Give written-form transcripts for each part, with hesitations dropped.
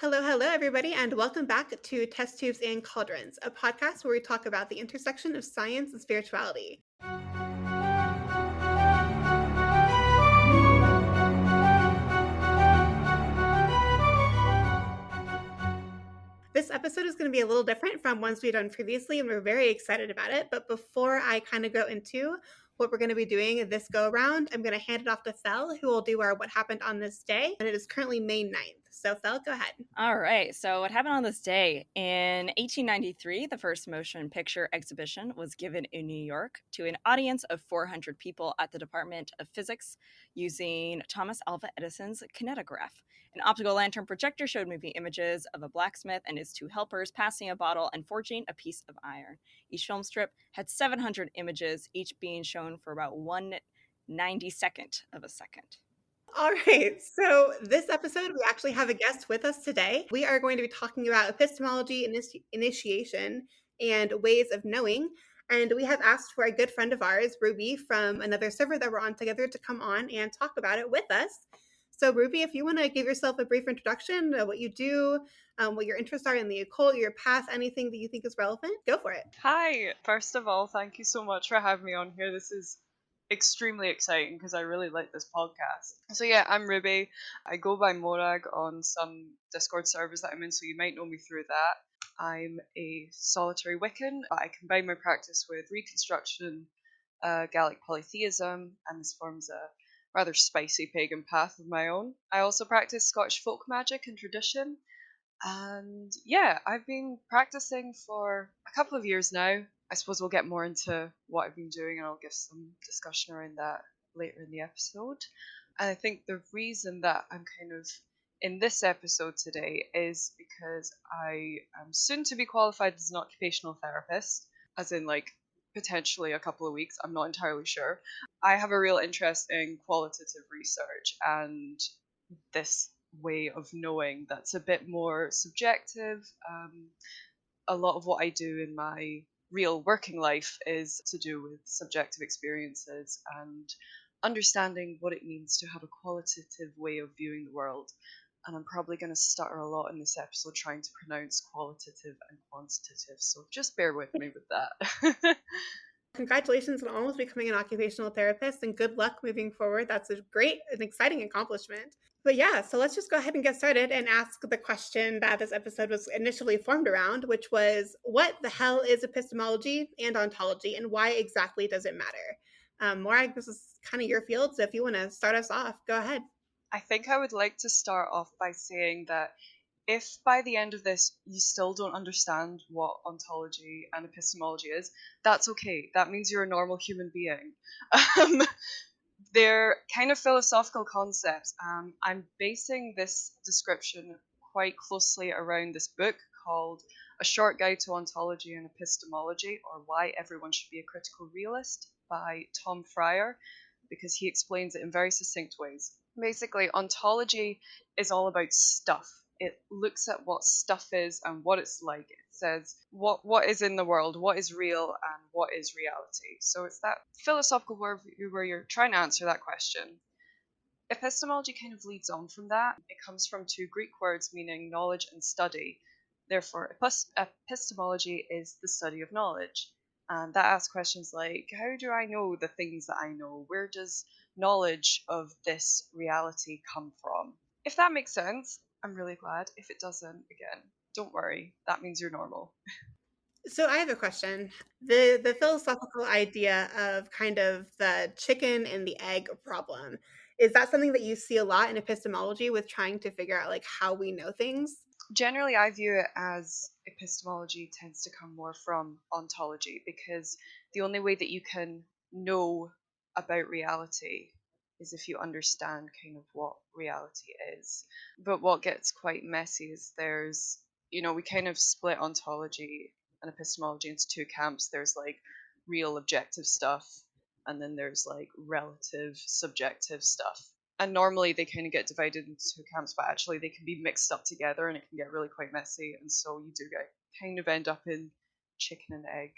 Hello, hello, everybody, and welcome back to Test Tubes and Cauldrons, a podcast where we talk about the intersection of science and spirituality. This episode is going to be a little different from ones we've done previously, and we're very excited about it. But before I kind of go into what we're going to be doing this go around, I'm going to hand it off to Fel, who will do our What Happened on This Day, and it is currently May 9th. So, Fel, go ahead. All right, so what happened on this day? In 1893, the first motion picture exhibition was given in New York to an audience of 400 people at the Department of Physics using Thomas Alva Edison's kinetograph. An optical lantern projector showed moving images of a blacksmith and his two helpers passing a bottle and forging a piece of iron. Each film strip had 700 images, each being shown for about 1/92nd of a second. All right. So, this episode, we actually have a guest with us today. We are going to be talking about epistemology, initiation, and ways of knowing. And we have asked for a good friend of ours, Ruby, from another server that we're on together, to come on and talk about it with us. So, Ruby, if you want to give yourself a brief introduction of what you do, what your interests are in the occult, your past, anything that you think is relevant, go for it. Hi! First of all, thank you so much for having me on here. This is extremely exciting because I really like this podcast. So yeah, I'm Ruby. I go by Morag on some Discord servers that I'm in, so you might know me through that. I'm a solitary Wiccan. I combine my practice with Reconstruction, Gallic polytheism, and this forms a rather spicy pagan path of my own. I also practice Scottish folk magic and tradition, and yeah, I've been practicing for a couple of years now. I suppose we'll get more into what I've been doing and I'll give some discussion around that later in the episode. And I think the reason that I'm kind of in this episode today is because I am soon to be qualified as an occupational therapist, as in like potentially a couple of weeks, I'm not entirely sure. I have a real interest in qualitative research and this way of knowing that's a bit more subjective. A lot of what I do in my real working life is to do with subjective experiences and understanding what it means to have a qualitative way of viewing the world. And I'm probably going to stutter a lot in this episode trying to pronounce qualitative and quantitative, so just bear with me with that. Congratulations on almost becoming an occupational therapist and good luck moving forward. That's a great and exciting accomplishment. But yeah, so let's just go ahead and get started and ask the question that this episode was initially formed around, which was what the hell is epistemology and ontology and why exactly does it matter? Morag, this is kind of your field, so if you want to start us off, go ahead. I think I would like to start off by saying that if by the end of this you still don't understand what ontology and epistemology is, that's okay. That means you're a normal human being. Um, they're kind of philosophical concepts. I'm basing this description quite closely around this book called A Short Guide to Ontology and Epistemology, or Why Everyone Should Be a Critical Realist by Tom Fryer, because he explains it in very succinct ways. Basically, ontology is all about stuff. It looks at what stuff is and what it's like. It says what is in the world, what is real, and what is reality. So it's that philosophical word where you're trying to answer that question. Epistemology kind of leads on from that. It comes from two Greek words meaning knowledge and study. Therefore, epistemology is the study of knowledge. And that asks questions like, how do I know the things that I know? Where does knowledge of this reality come from? If that makes sense, I'm really glad. If it doesn't, again, don't worry. That means you're normal. So I have a question. The philosophical idea of kind of the chicken and the egg problem, is that something that you see a lot in epistemology with trying to figure out like how we know things? Generally, I view it as epistemology tends to come more from ontology, because the only way that you can know about reality is if you understand kind of what reality is. But what gets quite messy is we kind of split ontology and epistemology into two camps. There's like real objective stuff, and then there's like relative subjective stuff. And normally they kind of get divided into two camps, but actually they can be mixed up together and it can get really quite messy. And so you do end up in chicken and egg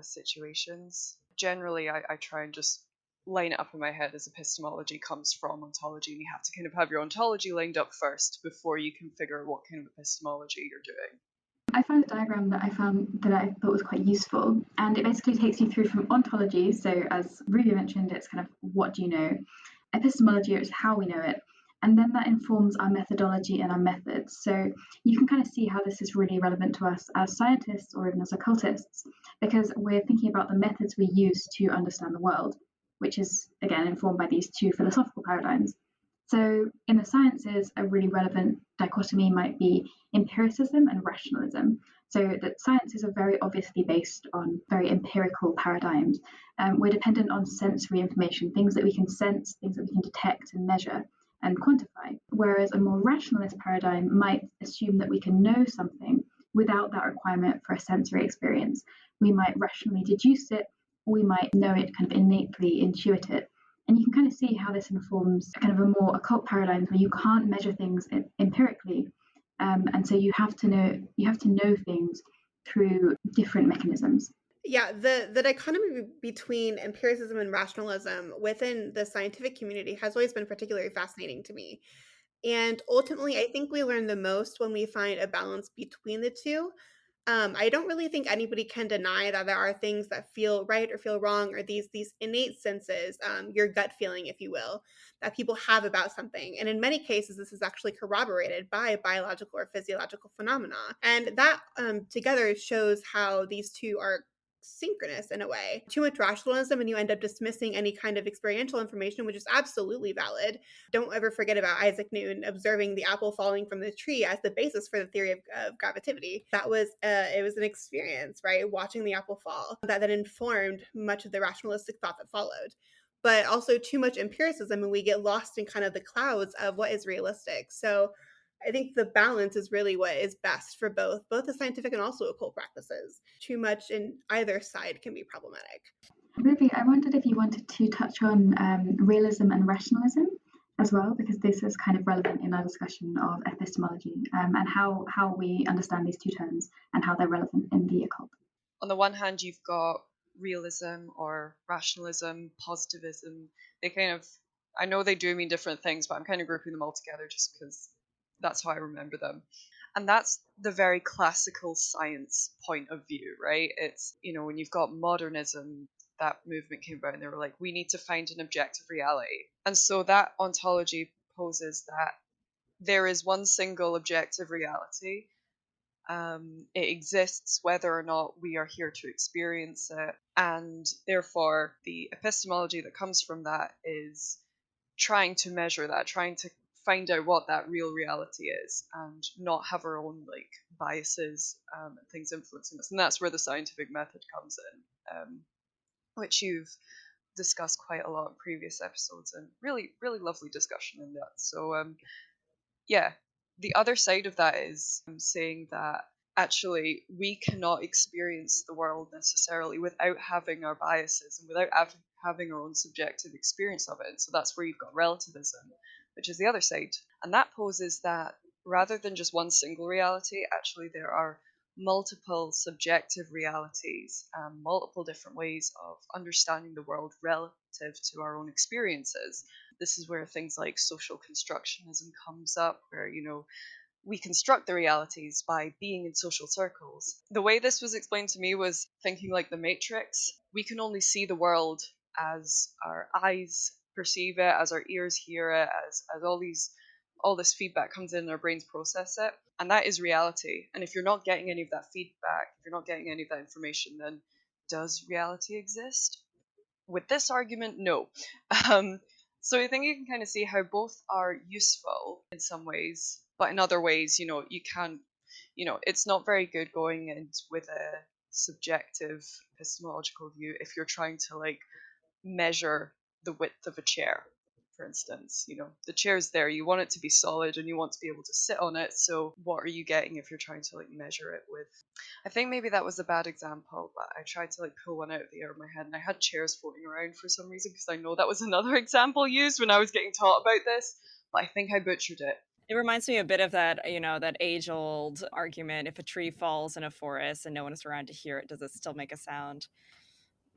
situations. Generally, I try and just line it up in my head as epistemology comes from ontology, and you have to kind of have your ontology lined up first before you can figure out what kind of epistemology you're doing. I found a diagram that I thought was quite useful, and it basically takes you through from ontology. So, as Ruby mentioned, it's kind of what do you know? Epistemology is how we know it, and then that informs our methodology and our methods. So you can kind of see how this is really relevant to us as scientists or even as occultists, because we're thinking about the methods we use to understand the world, which is again informed by these two philosophical paradigms. So in the sciences, a really relevant dichotomy might be empiricism and rationalism. So that sciences are very obviously based on very empirical paradigms. We're dependent on sensory information, things that we can sense, things that we can detect and measure and quantify. Whereas a more rationalist paradigm might assume that we can know something without that requirement for a sensory experience. We might rationally deduce it, or we might know it, kind of innately intuit it. And you can kind of see how this informs kind of a more occult paradigm where you can't measure things empirically, and so you have to know things through different mechanisms. Yeah, the dichotomy between empiricism and rationalism within the scientific community has always been particularly fascinating to me. And ultimately, I think we learn the most when we find a balance between the two. I don't really think anybody can deny that there are things that feel right or feel wrong, or these innate senses, your gut feeling, if you will, that people have about something. And in many cases, this is actually corroborated by biological or physiological phenomena. And that together shows how these two are synchronous in a way. Too much rationalism and you end up dismissing any kind of experiential information, which is absolutely valid. Don't ever forget about Isaac Newton observing the apple falling from the tree as the basis for the theory of gravity. That was it was an experience, right? Watching the apple fall that then informed much of the rationalistic thought that followed. But also too much empiricism, and we get lost in kind of the clouds of what is realistic. So I think the balance is really what is best for both the scientific and also occult practices. Too much in either side can be problematic. Ruby, I wondered if you wanted to touch on realism and rationalism as well, because this is kind of relevant in our discussion of epistemology, and how we understand these two terms and how they're relevant in the occult. On the one hand, you've got realism or rationalism, positivism. They kind of, I know they do mean different things, but I'm kind of grouping them all together just because that's how I remember them. And that's the very classical science point of view, right? It's, when you've got modernism, that movement came about and they were like, we need to find an objective reality. And so that ontology poses that there is one single objective reality. It exists whether or not we are here to experience it. And therefore, the epistemology that comes from that is trying to measure that, trying to find out what that real reality is and not have our own biases and things influencing us. And that's where the scientific method comes in, which you've discussed quite a lot in previous episodes, and really, really lovely discussion in that. So yeah, the other side of that is saying that actually we cannot experience the world necessarily without having our biases and without having our own subjective experience of it. So that's where you've got relativism, which is the other side. And that poses that rather than just one single reality, actually there are multiple subjective realities, multiple different ways of understanding the world relative to our own experiences. This is where things like social constructionism comes up, where, we construct the realities by being in social circles. The way this was explained to me was thinking like the Matrix. We can only see the world as our eyes perceive it, as our ears hear it, as all this feedback comes in and our brains process it. And that is reality. And if you're not getting any of that feedback, if you're not getting any of that information, then does reality exist? With this argument, no. So I think you can kind of see how both are useful in some ways, but in other ways, you can't, it's not very good going in with a subjective epistemological view if you're trying to measure the width of a chair, for instance. The chair's there, you want it to be solid and you want to be able to sit on it. So what are you getting if you're trying to measure it with? I think maybe that was a bad example, but I tried to pull one out of the air of my head, and I had chairs floating around for some reason because I know that was another example used when I was getting taught about this, but I think I butchered it. It reminds me a bit of that, that age-old argument: if a tree falls in a forest and no one is around to hear it, does it still make a sound?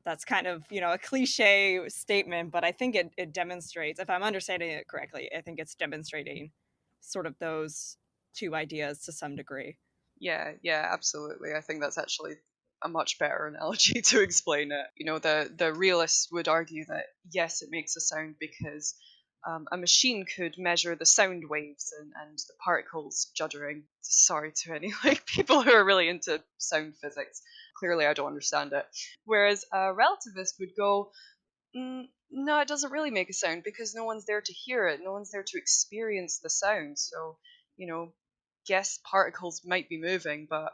That's kind of, a cliche statement, but I think it demonstrates, if I'm understanding it correctly, I think it's demonstrating sort of those two ideas to some degree. Yeah, yeah, absolutely. I think that's actually a much better analogy to explain it. The realists would argue that yes, it makes a sound because a machine could measure the sound waves and the particles juddering. Sorry to any people who are really into sound physics. Clearly, I don't understand it. Whereas a relativist would go, no, it doesn't really make a sound because no one's there to hear it. No one's there to experience the sound. So, you know, yes, particles might be moving, but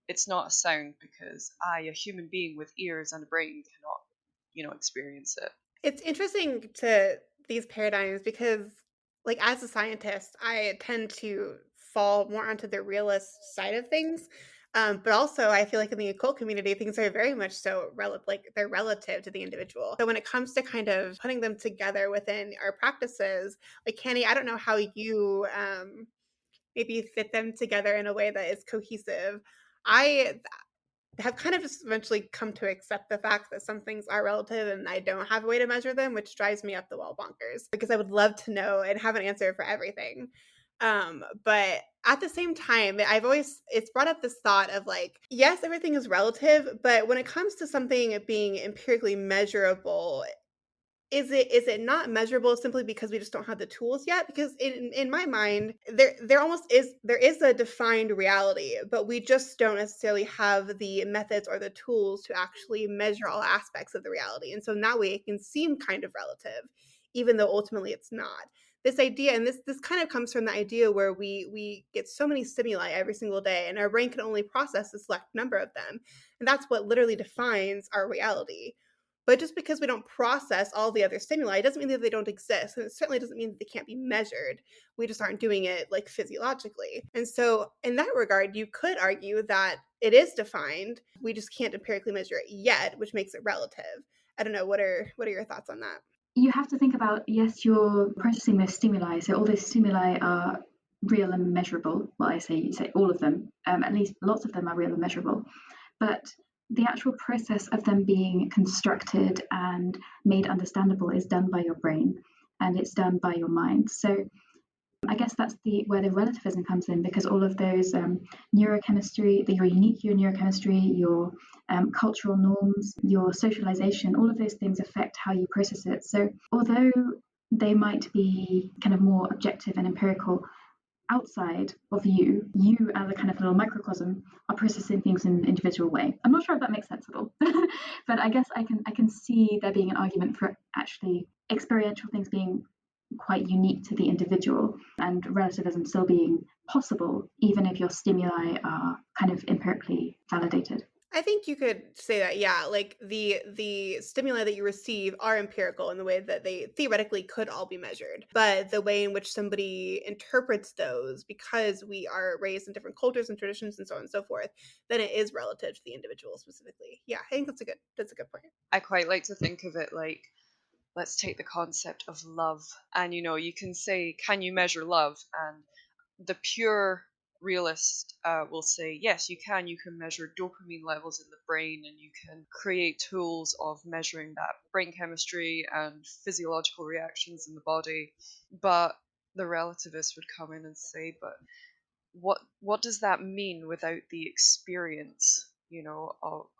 it's not a sound because I, a human being with ears and a brain, cannot, experience it. It's interesting to these paradigms because, like, as a scientist, I tend to fall more onto the realist side of things. But also, I feel like in the occult community, things are very much so like they're relative to the individual. So when it comes to kind of putting them together within our practices, like Canny, I don't know how you maybe fit them together in a way that is cohesive. I have kind of just eventually come to accept the fact that some things are relative and I don't have a way to measure them, which drives me up the wall bonkers because I would love to know and have an answer for everything. But at the same time, it's brought up this thought of like, yes, everything is relative, but when it comes to something being empirically measurable, is it not measurable simply because we just don't have the tools yet? Because in my mind, there is a defined reality, but we just don't necessarily have the methods or the tools to actually measure all aspects of the reality. And so now it can seem kind of relative, even though ultimately it's not. This idea, and this kind of comes from the idea where we get so many stimuli every single day, and our brain can only process a select number of them. And that's what literally defines our reality. But just because we don't process all the other stimuli doesn't mean that they don't exist. And it certainly doesn't mean that they can't be measured. We just aren't doing it like physiologically. And so, in that regard, you could argue that it is defined. We just can't empirically measure it yet, which makes it relative. I don't know. What are your thoughts on that? You have to think about, yes, you're processing those stimuli, so all those stimuli are real and measurable. Well, you say all of them, at least lots of them are real and measurable. But the actual process of them being constructed and made understandable is done by your brain and it's done by your mind. So I guess that's where the relativism comes in, because all of those neurochemistry, your unique your neurochemistry, your cultural norms, your socialization, all of those things affect how you process it. So although they might be kind of more objective and empirical outside of you as a kind of little microcosm are processing things in an individual way. I'm not sure if that makes sense at all, but I guess I can see there being an argument for actually experiential things being quite unique to the individual and relativism still being possible even if your stimuli are kind of empirically validated. I think you could say that, yeah, like the stimuli that you receive are empirical in the way that they theoretically could all be measured. But the way in which somebody interprets those, because we are raised in different cultures and traditions and so on and so forth, then it is relative to the individual specifically. Yeah, I think that's a good point. I quite like to think of it like, let's take the concept of love. And, you can say, can you measure love? And the pure realist will say, yes, you can. You can measure dopamine levels in the brain and you can create tools of measuring that brain chemistry and physiological reactions in the body. But the relativist would come in and say, but what does that mean without the experience,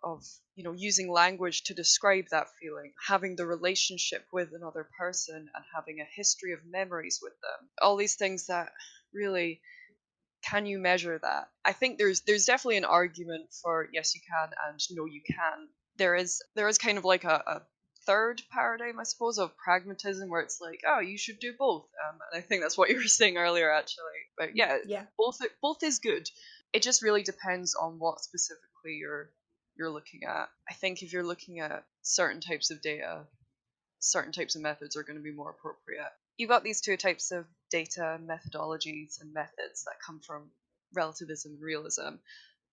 of using language to describe that feeling, having the relationship with another person and having a history of memories with them, all these things that really, can you measure that? I think there's definitely an argument for yes you can and no you can. There is kind of like a third paradigm, I suppose, of pragmatism where it's like, oh, you should do both. And I think that's what you were saying earlier, actually. But yeah, Yeah. both is good. It just really depends on what specifically you're looking at. I think if you're looking at certain types of data, certain types of methods are going to be more appropriate. You've got these two types of data methodologies and methods that come from relativism and realism,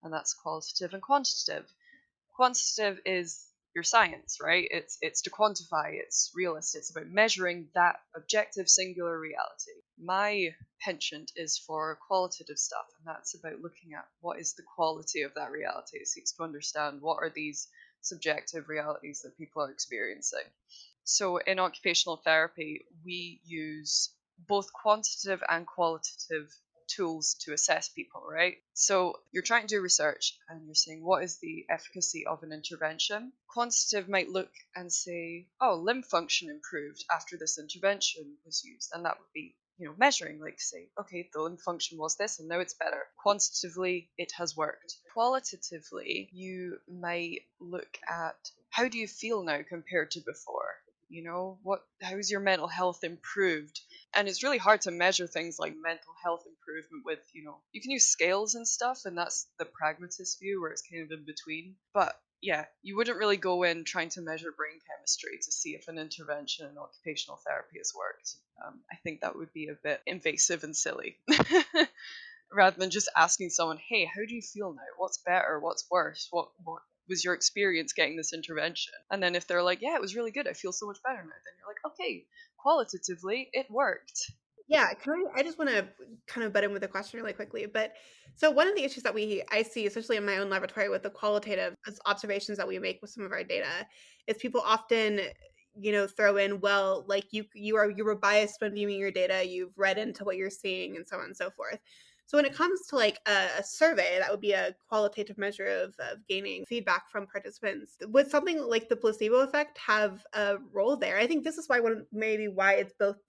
and that's qualitative and quantitative. Quantitative is your science, right? It's to quantify, it's realist, it's about measuring that objective singular reality. My penchant is for qualitative stuff, and that's about looking at what is the quality of that reality. It seeks to understand what are these subjective realities that people are experiencing. So in occupational therapy, we use both quantitative and qualitative tools to assess people, right? So you're trying to do research and you're saying, what is the efficacy of an intervention? Quantitative might look and say, oh, limb function improved after this intervention was used. And that would be, measuring, like say, okay, the limb function was this and now it's better. Quantitatively, it has worked. Qualitatively, you might look at how do you feel now compared to before? How's your mental health improved? And it's really hard to measure things like mental health improvement with, you can use scales and stuff, and that's the pragmatist view where it's kind of in between. But yeah, you wouldn't really go in trying to measure brain chemistry to see if an intervention in occupational therapy has worked. I think that would be a bit invasive and silly. Rather than just asking someone, hey, how do you feel now? What's better? What's worse? What was your experience getting this intervention? And then if they're like, yeah, it was really good, I feel so much better now, then you're like, okay, qualitatively, it worked. Yeah, I just want to kind of butt in with a question really quickly. But so one of the issues that I see, especially in my own laboratory with the qualitative observations that we make with some of our data, is people often, throw in, well, like you were biased when viewing your data, you've read into what you're seeing, and so on and so forth. So when it comes to like a survey, that would be a qualitative measure of gaining feedback from participants. Would something like the placebo effect have a role there? I think this is why why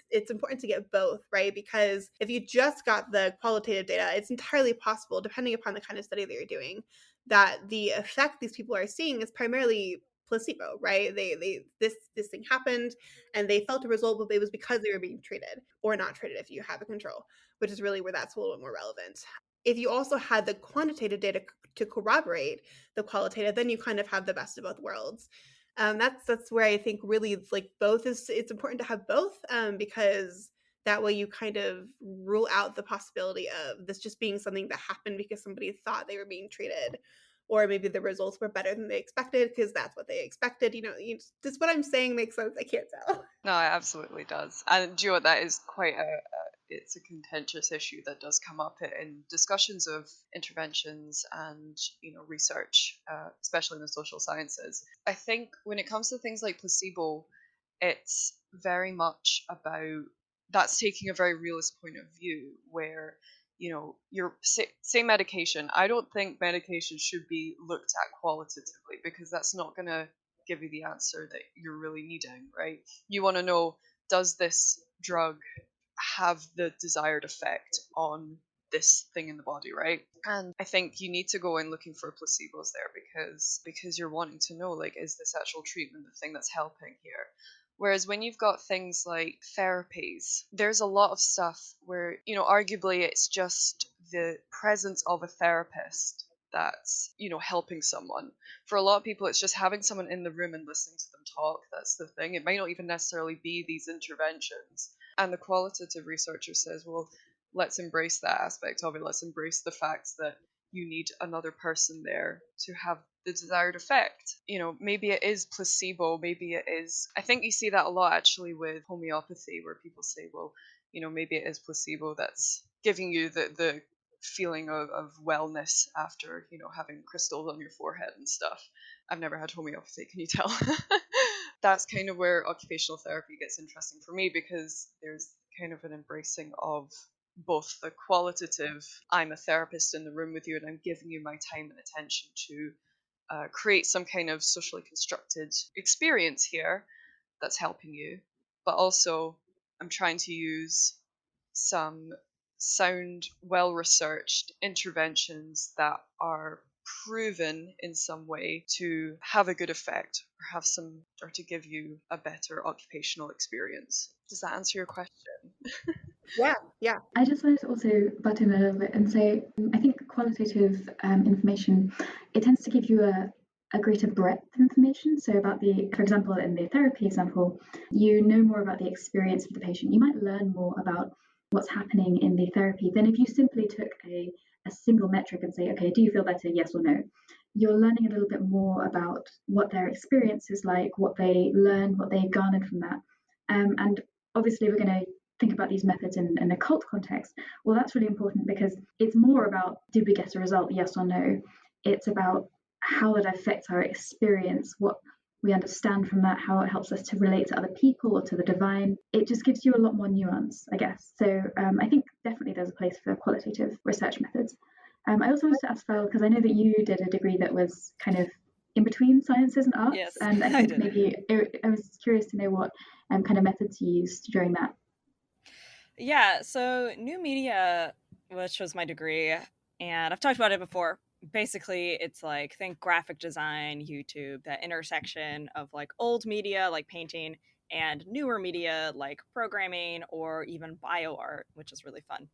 it's important to get both, right? Because if you just got the qualitative data, it's entirely possible, depending upon the kind of study that you're doing, that the effect these people are seeing is primarily placebo, right? This thing happened and they felt a result, but it was because they were being treated or not treated if you have a control, which is really where that's a little bit more relevant. If you also had the quantitative data to corroborate the qualitative, then you kind of have the best of both worlds. That's where I think really like it's important to have both, because that way you kind of rule out the possibility of this just being something that happened because somebody thought they were being treated, or maybe the results were better than they expected because that's what they expected. Just what I'm saying makes sense. I can't tell. No, it absolutely does. And do you know what, that is quite it's a contentious issue that does come up in discussions of interventions and research, especially in the social sciences. I think when it comes to things like placebo, it's very much about that's taking a very realist point of view where your say medication. I don't think medication should be looked at qualitatively because that's not going to give you the answer that you're really needing, right? You want to know, does this drug have the desired effect on this thing in the body, right? And I think you need to go in looking for placebos there because you're wanting to know, like, is this actual treatment the thing that's helping here? Whereas when you've got things like therapies, there's a lot of stuff where, arguably it's just the presence of a therapist that's, helping someone. For a lot of people, it's just having someone in the room and listening to them talk. That's the thing. It might not even necessarily be these interventions. And the qualitative researcher says, well, let's embrace that aspect of it. Let's embrace the fact that you need another person there to have the desired effect. Maybe it is placebo, maybe it is. I think you see that a lot actually with homeopathy, where people say, well, maybe it is placebo that's giving you the feeling of wellness after, having crystals on your forehead and stuff. I've never had homeopathy, can you tell? That's kind of where occupational therapy gets interesting for me, because there's kind of an embracing of both the qualitative, I'm a therapist in the room with you and I'm giving you my time and attention to create some kind of socially constructed experience here that's helping you, but also I'm trying to use some sound, well-researched interventions that are proven in some way to have a good effect or to give you a better occupational experience. Does that answer your question? Yeah. I just wanted to also butt in a little bit and say, I think qualitative information, it tends to give you a greater breadth of information. So for example, in the therapy example, you know more about the experience of the patient. You might learn more about what's happening in the therapy than if you simply took a single metric and say, okay, do you feel better? Yes or no. You're learning a little bit more about what their experience is like, what they learned, what they garnered from that. And obviously, we're going to think about these methods in an occult context. Well, that's really important because it's more about, did we get a result, yes or no? It's about how that affects our experience, what we understand from that, how it helps us to relate to other people or to the divine. It just gives you a lot more nuance, I guess. So I think definitely there's a place for qualitative research methods. I also wanted to ask Phil, because I know that you did a degree that was kind of in between sciences and arts, Yes, and I I think did. maybe I was curious to know what kind of methods you used during that. Yeah, so new media, which was my degree, and I've talked about it before. Basically, it's like think graphic design, YouTube, that intersection of like old media like painting and newer media like programming or even bio art, which is really fun.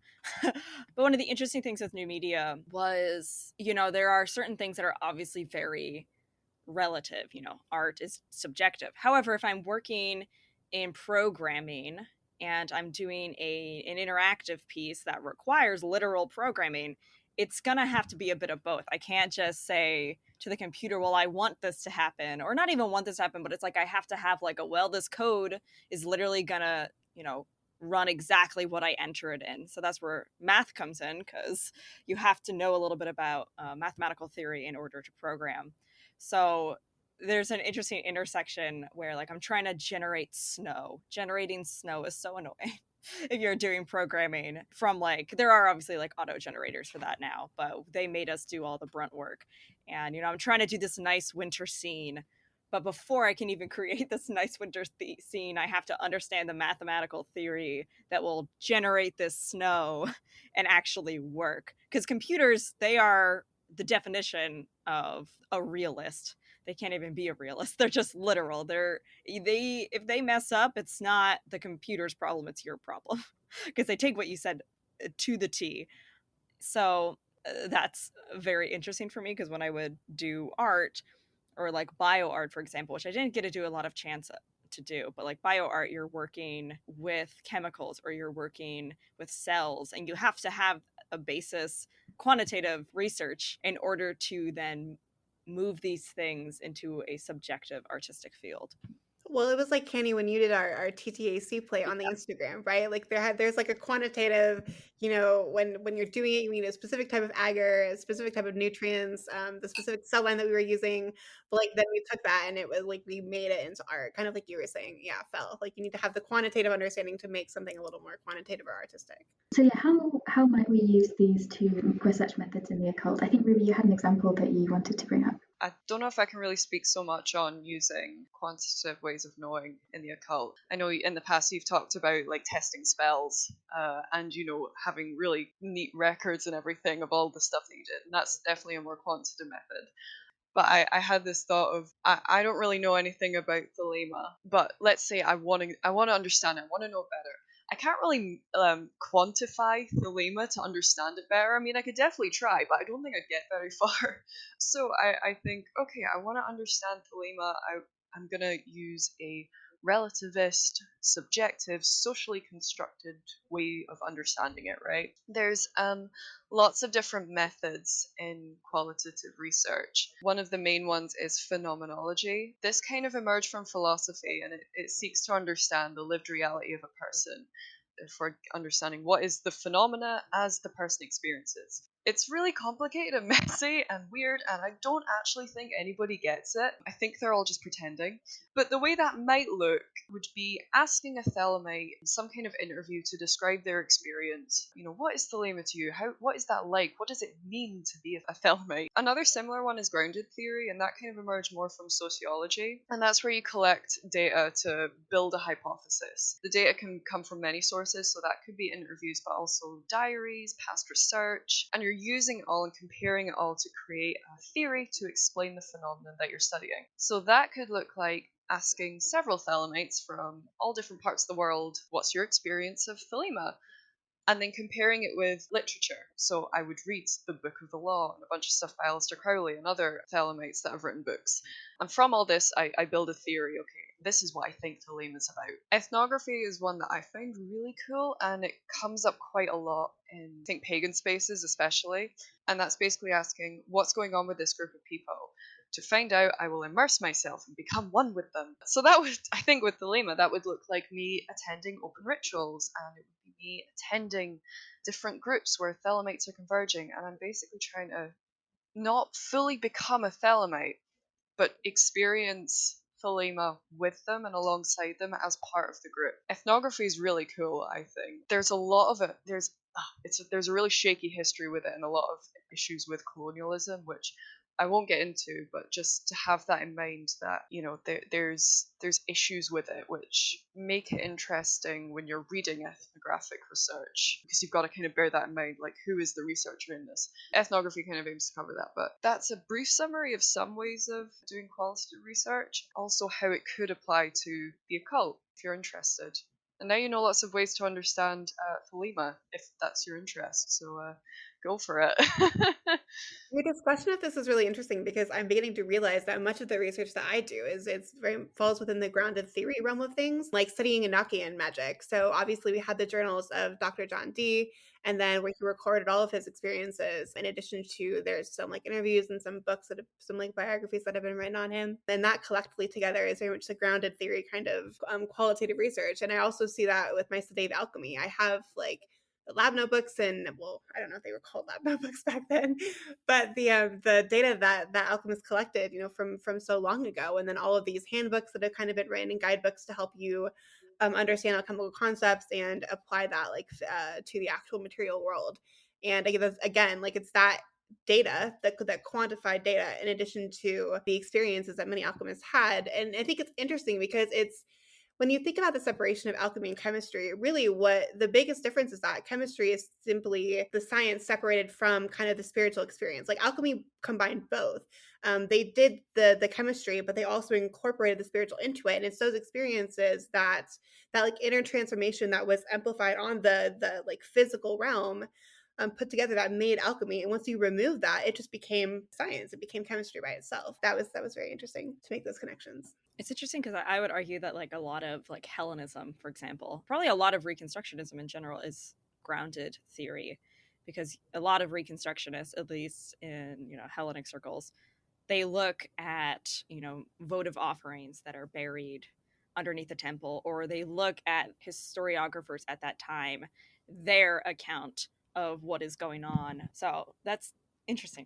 But one of the interesting things with new media was, there are certain things that are obviously very relative. Art is subjective. However, if I'm working in programming and I'm doing an interactive piece that requires literal programming, it's going to have to be a bit of both. I can't just say to the computer, well, I want this to happen, or not even want this to happen, but it's like I have to have like this code is literally going to, run exactly what I enter it in. So that's where math comes in, because you have to know a little bit about mathematical theory in order to program. So there's an interesting intersection where like I'm trying to generate snow. Generating snow is so annoying. If you're doing programming from like, there are obviously like auto generators for that now, but they made us do all the brunt work. And I'm trying to do this nice winter scene, but before I can even create this nice winter scene, I have to understand the mathematical theory that will generate this snow and actually work, because computers, they are the definition of a realist. They can't even be a realist. They're just literal. They if they mess up, it's not the computer's problem, it's your problem. Because they take what you said to the T. So that's very interesting for me, because when I would do art, or like bio art, for example, which I didn't get to do a lot of chance to do, but like bio art, you're working with chemicals or you're working with cells, and you have to have a basis quantitative research in order to then move these things into a subjective artistic field. Well, it was like Kenny when you did our TTAC play on the Instagram, right? Like there's like a quantitative, when you're doing it, you need a specific type of agar, a specific type of nutrients, the specific cell line that we were using. But like then we took that and it was like we made it into art, kind of like you were saying. Yeah, Fel. Like you need to have the quantitative understanding to make something a little more quantitative or artistic. So yeah, how might we use these two research methods in the occult? I think Ruby, you had an example that you wanted to bring up. I don't know if I can really speak so much on using quantitative ways of knowing in the occult. I know in the past you've talked about like testing spells and having really neat records and everything of all the stuff that you did, and that's definitely a more quantitative method. But I had this thought of I don't really know anything about thelema, but let's say I want to understand it, I want to know it better. I can't really quantify thelema to understand it better. I mean, I could definitely try, but I don't think I'd get very far. So I think, okay, I want to understand thelema. I'm going to use a relativist, subjective, socially constructed way of understanding it, right? There's lots of different methods in qualitative research. One of the main ones is phenomenology. This kind of emerged from philosophy, and it seeks to understand the lived reality of a person for understanding what is the phenomena as the person experiences. It's really complicated and messy and weird, and I don't actually think anybody gets it. I think they're all just pretending. But the way that might look would be asking a thelemite in some kind of interview to describe their experience. What is thelema to you? What is that like? What does it mean to be a thelemite? Another similar one is grounded theory, and that kind of emerged more from sociology. And that's where you collect data to build a hypothesis. The data can come from many sources, so that could be interviews, but also diaries, past research, and you're using it all and comparing it all to create a theory to explain the phenomenon that you're studying. So that could look like asking several thelemites from all different parts of the world, what's your experience of thelema? And then comparing it with literature. So I would read the Book of the Law and a bunch of stuff by Aleister Crowley and other thelemites that have written books. And from all this, I build a theory. Okay, this is what I think thelema is about. Ethnography is one that I find really cool, and it comes up quite a lot in, I think, pagan spaces especially. And that's basically asking, what's going on with this group of people? To find out, I will immerse myself and become one with them. So that would, I think, with thelema, that would look like me attending open rituals, and it would be me attending different groups where thelemites are converging, and I'm basically trying to not fully become a Thelemite, but experience Thelema with them and alongside them as part of the group. Ethnography is really cool, I think. There's a lot of it. There's a really shaky history with it and a lot of issues with colonialism, which I won't get into, but just to have that in mind that, there's issues with it which make it interesting when you're reading ethnographic research, because you've got to kind of bear that in mind, like who is the researcher in this. Ethnography kind of aims to cover that, but that's a brief summary of some ways of doing qualitative research, also how it could apply to the occult if you're interested. And now you know lots of ways to understand Thelema if that's your interest, so go for it. Your discussion of this is really interesting because I'm beginning to realize that much of the research that I do it's very falls within the grounded theory realm of things, like studying Enochian magic. So obviously we had the journals of Dr. John Dee, and then where he recorded all of his experiences. In addition to there's some like interviews and some books some like biographies that have been written on him. And that collectively together is very much the grounded theory kind of qualitative research. And I also see that with my study of alchemy. I have like the lab notebooks and, well, I don't know if they were called lab notebooks back then, but the data that alchemists collected, from so long ago, and then all of these handbooks that have kind of been written and guidebooks to help you understand alchemical concepts and apply that to the actual material world. And again, like it's that data that quantified data in addition to the experiences that many alchemists had. And I think it's interesting because it's when you think about the separation of alchemy and chemistry, really what the biggest difference is that chemistry is simply the science separated from kind of the spiritual experience. Like alchemy combined both. They did the chemistry, but they also incorporated the spiritual into it. And it's those experiences that like inner transformation that was amplified on the like physical realm put together that made alchemy. And once you remove that, it just became science. It became chemistry by itself. That was very interesting to make those connections. It's interesting because I would argue that like a lot of like Hellenism, for example, probably a lot of Reconstructionism in general is grounded theory, because a lot of Reconstructionists, at least in Hellenic circles, they look at votive offerings that are buried underneath the temple, or they look at historiographers at that time, their account of what is going on. So that's interesting.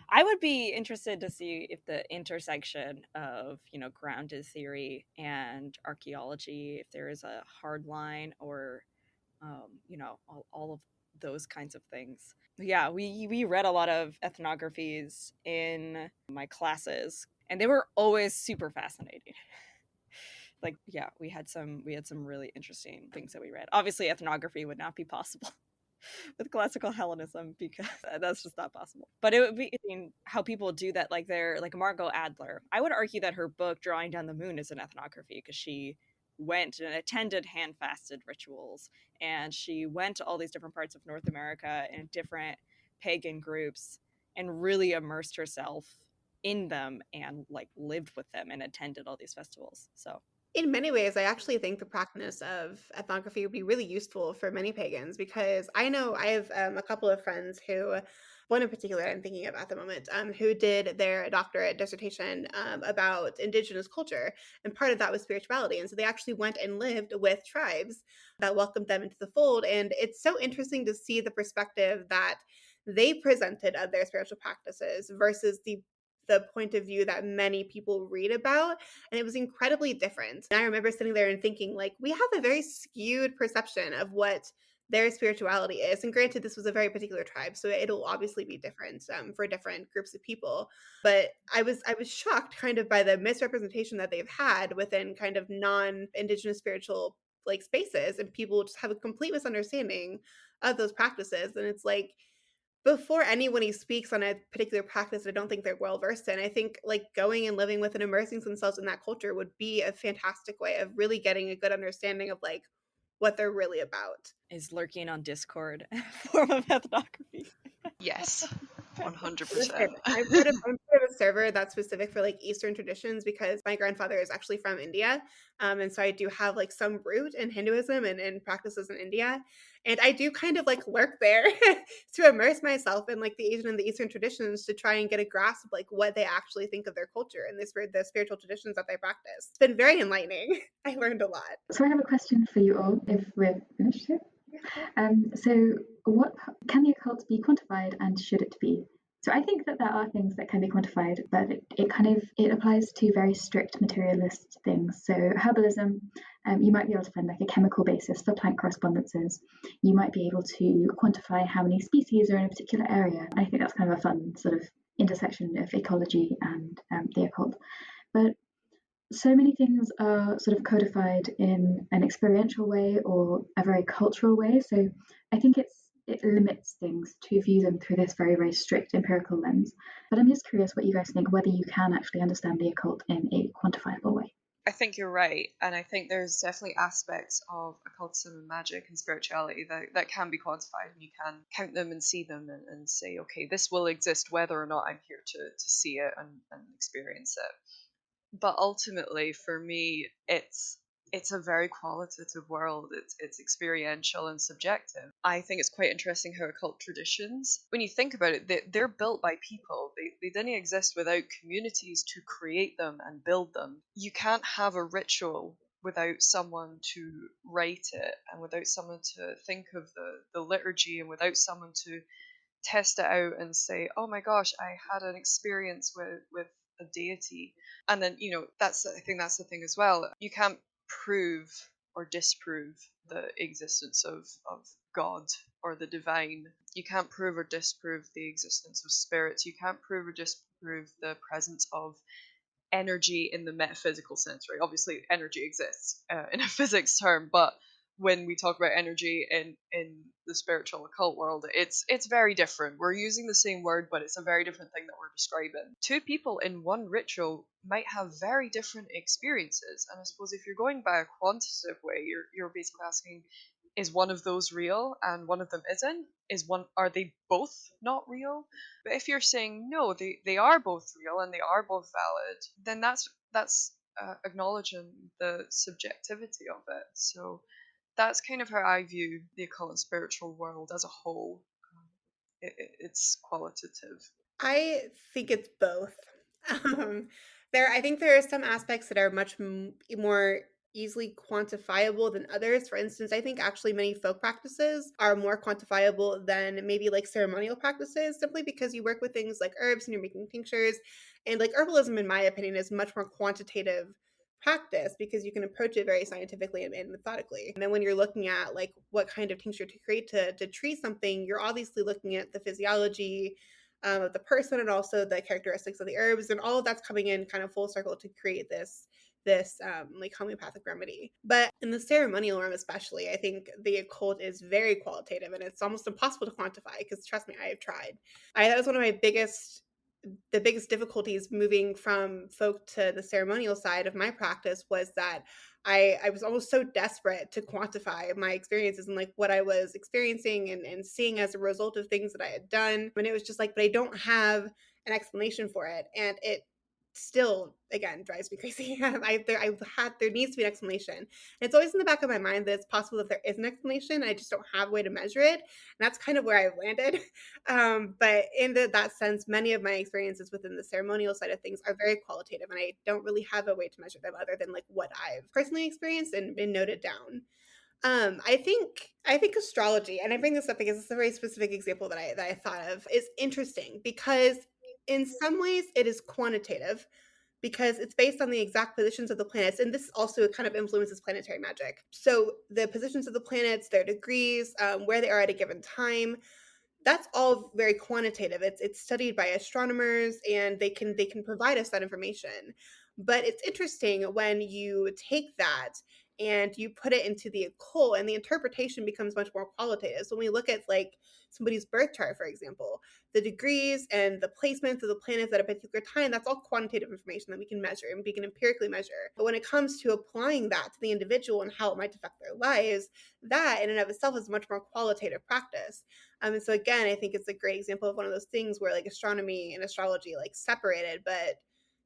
I would be interested to see if the intersection of, grounded theory and archaeology, if there is a hard line or, all of those kinds of things. Yeah, we read a lot of ethnographies in my classes, and they were always super fascinating. Like, yeah, we had some really interesting things that we read. Obviously, ethnography would not be possible with classical Hellenism because that's just not possible. But it would be interesting how people do that. Like they're like Margot Adler. I would argue that her book Drawing Down the Moon is an ethnography because she went and attended hand-fasted rituals, and she went to all these different parts of North America and different pagan groups and really immersed herself in them and like lived with them and attended all these festivals. So In many ways, I actually think the practice of ethnography would be really useful for many pagans because I know I have a couple of friends one in particular I'm thinking of at the moment, who did their doctorate dissertation about indigenous culture. And part of that was spirituality. And so they actually went and lived with tribes that welcomed them into the fold. And it's so interesting to see the perspective that they presented of their spiritual practices versus the point of view that many people read about, and it was incredibly different. And I remember sitting there and thinking, like, we have a very skewed perception of what their spirituality is. And granted, this was a very particular tribe, so it'll obviously be different for different groups of people. But I was shocked kind of by the misrepresentation that they've had within kind of non-indigenous spiritual like spaces, and people just have a complete misunderstanding of those practices. And it's like, before anyone speaks on a particular practice I don't think they're well versed in, I think like going and living with and immersing themselves in that culture would be a fantastic way of really getting a good understanding of like what they're really about. is lurking on Discord a form of ethnography? Yes, Listen, 100%. I'm part of a server that's specific for like Eastern traditions because my grandfather is actually from India. And so I do have like some root in Hinduism and practices in India. And I do kind of like lurk there to immerse myself in like the Asian and the Eastern traditions to try and get a grasp of like what they actually think of their culture and the spiritual traditions that they practice. It's been very enlightening. I learned a lot. So I have a question for you all, if we're finished here. So what can the occult be quantified, and should it be? So I think that there are things that can be quantified, but it applies to very strict materialist things. So herbalism, you might be able to find like a chemical basis for plant correspondences. You might be able to quantify how many species are in a particular area. I think that's kind of a fun sort of intersection of ecology and the occult. But so many things are sort of codified in an experiential way or a very cultural way. So I think it limits things to view them through this very, very strict empirical lens. But I'm just curious what you guys think, whether you can actually understand the occult in a quantifiable way. I think you're right, and I think there's definitely aspects of occultism and magic and spirituality that can be quantified, and you can count them and see them and say, okay, this will exist whether or not I'm here to see it and experience it. But ultimately, for me, it's a very qualitative world. It's experiential and subjective. I think it's quite interesting how occult traditions, when you think about it, they're built by people. They didn't exist without communities to create them and build them. You can't have a ritual without someone to write it, and without someone to think of the liturgy, and without someone to test it out and say, oh my gosh, I had an experience with a deity. And then, I think that's the thing as well. You can't prove or disprove the existence of God or the divine. You can't prove or disprove the existence of spirits. You can't prove or disprove the presence of energy in the metaphysical sense, right? Obviously, energy exists in a physics term, but when we talk about energy in the spiritual occult world, it's very different. We're using the same word, but it's a very different thing that we're describing. Two people in one ritual might have very different experiences, and I suppose if you're going by a quantitative way, you're basically asking, is one of those real and one of them isn't? Are they both not real? But if you're saying no, they are both real and they are both valid, then that's acknowledging the subjectivity of it. So that's kind of how I view the occult and spiritual world as a whole. It's qualitative. I think it's both. I think there are some aspects that are much more easily quantifiable than others. For instance, I think actually many folk practices are more quantifiable than maybe like ceremonial practices, simply because you work with things like herbs and you're making tinctures. And like herbalism, in my opinion, is much more quantitative practice because you can approach it very scientifically and methodically. And then when you're looking at like what kind of tincture to create to treat something, you're obviously looking at the physiology of the person and also the characteristics of the herbs, and all of that's coming in kind of full circle to create this like homeopathic remedy. But in the ceremonial realm especially, I think the occult is very qualitative and it's almost impossible to quantify, because trust me, I have tried. That was one of my biggest difficulties moving from folk to the ceremonial side of my practice, was that I was almost so desperate to quantify my experiences and like what I was experiencing and seeing as a result of things that I had done. And it was just like, but I don't have an explanation for it. And it still, again, drives me crazy. There needs to be an explanation. And it's always in the back of my mind that it's possible that there is an explanation. I just don't have a way to measure it. And that's kind of where I've landed. But in that sense, many of my experiences within the ceremonial side of things are very qualitative, and I don't really have a way to measure them other than like what I've personally experienced and noted down. I think astrology, and I bring this up because it's a very specific example that I thought of, is interesting because in some ways it is quantitative because it's based on the exact positions of the planets, and this also kind of influences planetary magic. So the positions of the planets, their degrees, where they are at a given time, that's all very quantitative. It's studied by astronomers, and they can provide us that information. But it's interesting when you take that and you put it into the occult, and the interpretation becomes much more qualitative. So when we look at like somebody's birth chart, for example, the degrees and the placements of the planets at a particular time, that's all quantitative information that we can measure and we can empirically measure. But when it comes to applying that to the individual and how it might affect their lives, that in and of itself is much more qualitative practice. And so again, I think it's a great example of one of those things where like astronomy and astrology like separated, but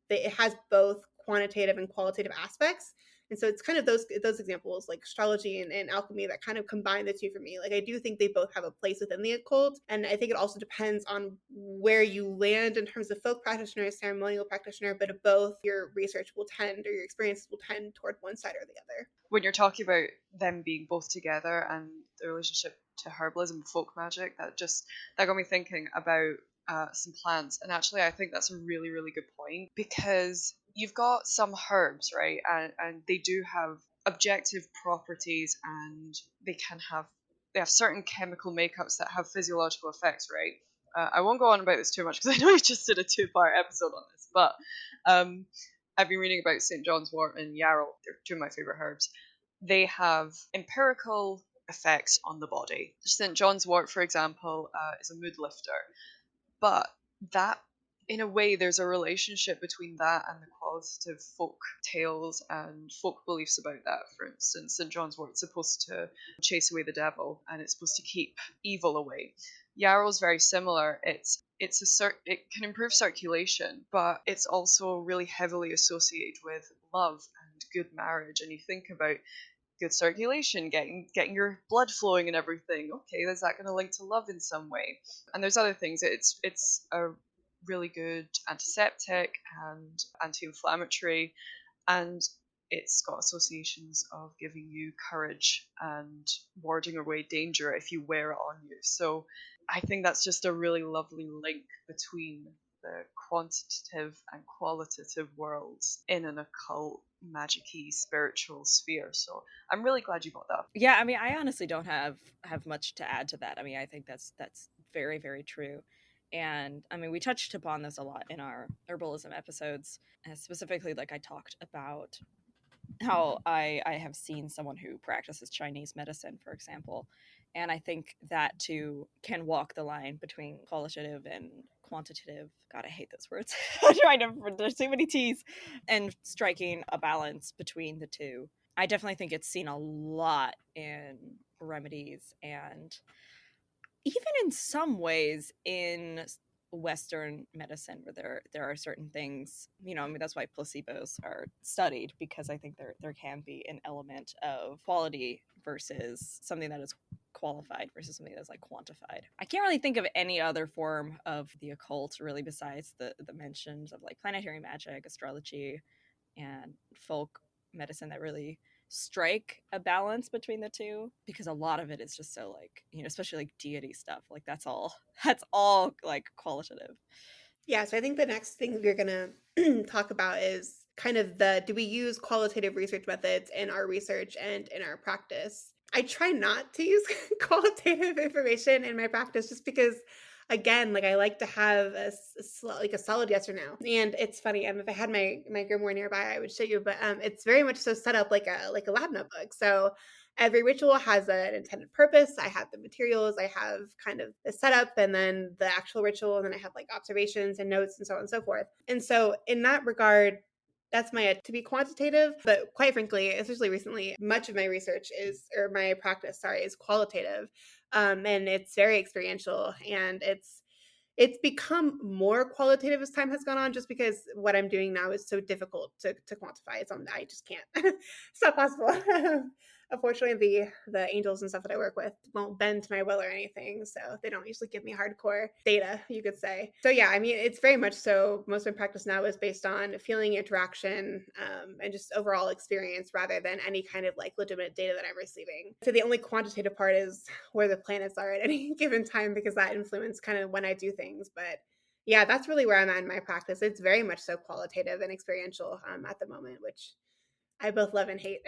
it has both quantitative and qualitative aspects. And so it's kind of those examples like astrology and alchemy that kind of combine the two for me. Like I do think they both have a place within the occult. And I think it also depends on where you land in terms of folk practitioner, ceremonial practitioner, but both your research will tend, or your experiences will tend toward one side or the other. When you're talking about them being both together and the relationship to herbalism and folk magic, that got me thinking about some plants. And actually, I think that's a really, really good point, because you've got some herbs, right? And they do have objective properties, and they have certain chemical makeups that have physiological effects, right? I won't go on about this too much because I know we just did a 2-part episode on this, but I've been reading about St. John's wort and yarrow. They're two of my favorite herbs. They have empirical effects on the body. St. John's wort, for example, is a mood lifter, but that, in a way, there's a relationship between that and the qualitative folk tales and folk beliefs about that. For instance, St. John's wort is supposed to chase away the devil, and it's supposed to keep evil away. Yarrow's very similar. It can improve circulation, but it's also really heavily associated with love and good marriage. And you think about good circulation, getting your blood flowing and everything. Okay, is that going to link to love in some way? And there's other things. It's a really good antiseptic and anti-inflammatory, and it's got associations of giving you courage and warding away danger if you wear it on you. So I think that's just a really lovely link between the quantitative and qualitative worlds in an occult, magic-y, spiritual sphere. So I'm really glad you brought that up. Yeah, I mean, I honestly don't have much to add to that. I mean, I think that's very, very true. And I mean, we touched upon this a lot in our herbalism episodes, and specifically, like I talked about how I have seen someone who practices Chinese medicine, for example, and I think that too can walk the line between qualitative and quantitative. God, I hate those words. I'm trying to, there's too many T's, and striking a balance between the two. I definitely think it's seen a lot in remedies, and even in some ways in Western medicine, where there are certain things, you know, I mean, that's why placebos are studied, because I think there can be an element of quality versus something that is qualified versus something that's like quantified. I can't really think of any other form of the occult really besides the mentions of like planetary magic, astrology, and folk medicine that really strike a balance between the two, because a lot of it is just so like, you know, especially like deity stuff, like that's all like qualitative. Yeah, so I think the next thing we're going to talk about is kind of do we use qualitative research methods in our research and in our practice? I try not to use qualitative information in my practice just because, again, like I like to have like a solid yes or no. And it's funny, if I had my grimoire nearby, I would show you, but it's very much so set up like a lab notebook. So every ritual has an intended purpose. I have the materials, I have kind of the setup, and then the actual ritual, and then I have like observations and notes and so on and so forth. And so in that regard, that's my to be quantitative, but quite frankly, especially recently, much of my research or my practice, sorry, is qualitative, and it's very experiential, and it's become more qualitative as time has gone on, just because what I'm doing now is so difficult to quantify. It's something that I just can't. It's not possible. Unfortunately, the angels and stuff that I work with won't bend to my will or anything, so they don't usually give me hardcore data, you could say. So yeah, I mean, it's very much so. Most of my practice now is based on feeling, interaction, and just overall experience, rather than any kind of like legitimate data that I'm receiving. So the only quantitative part is where the planets are at any given time, because that influences kind of when I do things. But yeah, that's really where I'm at in my practice. It's very much so qualitative and experiential at the moment, which I both love and hate.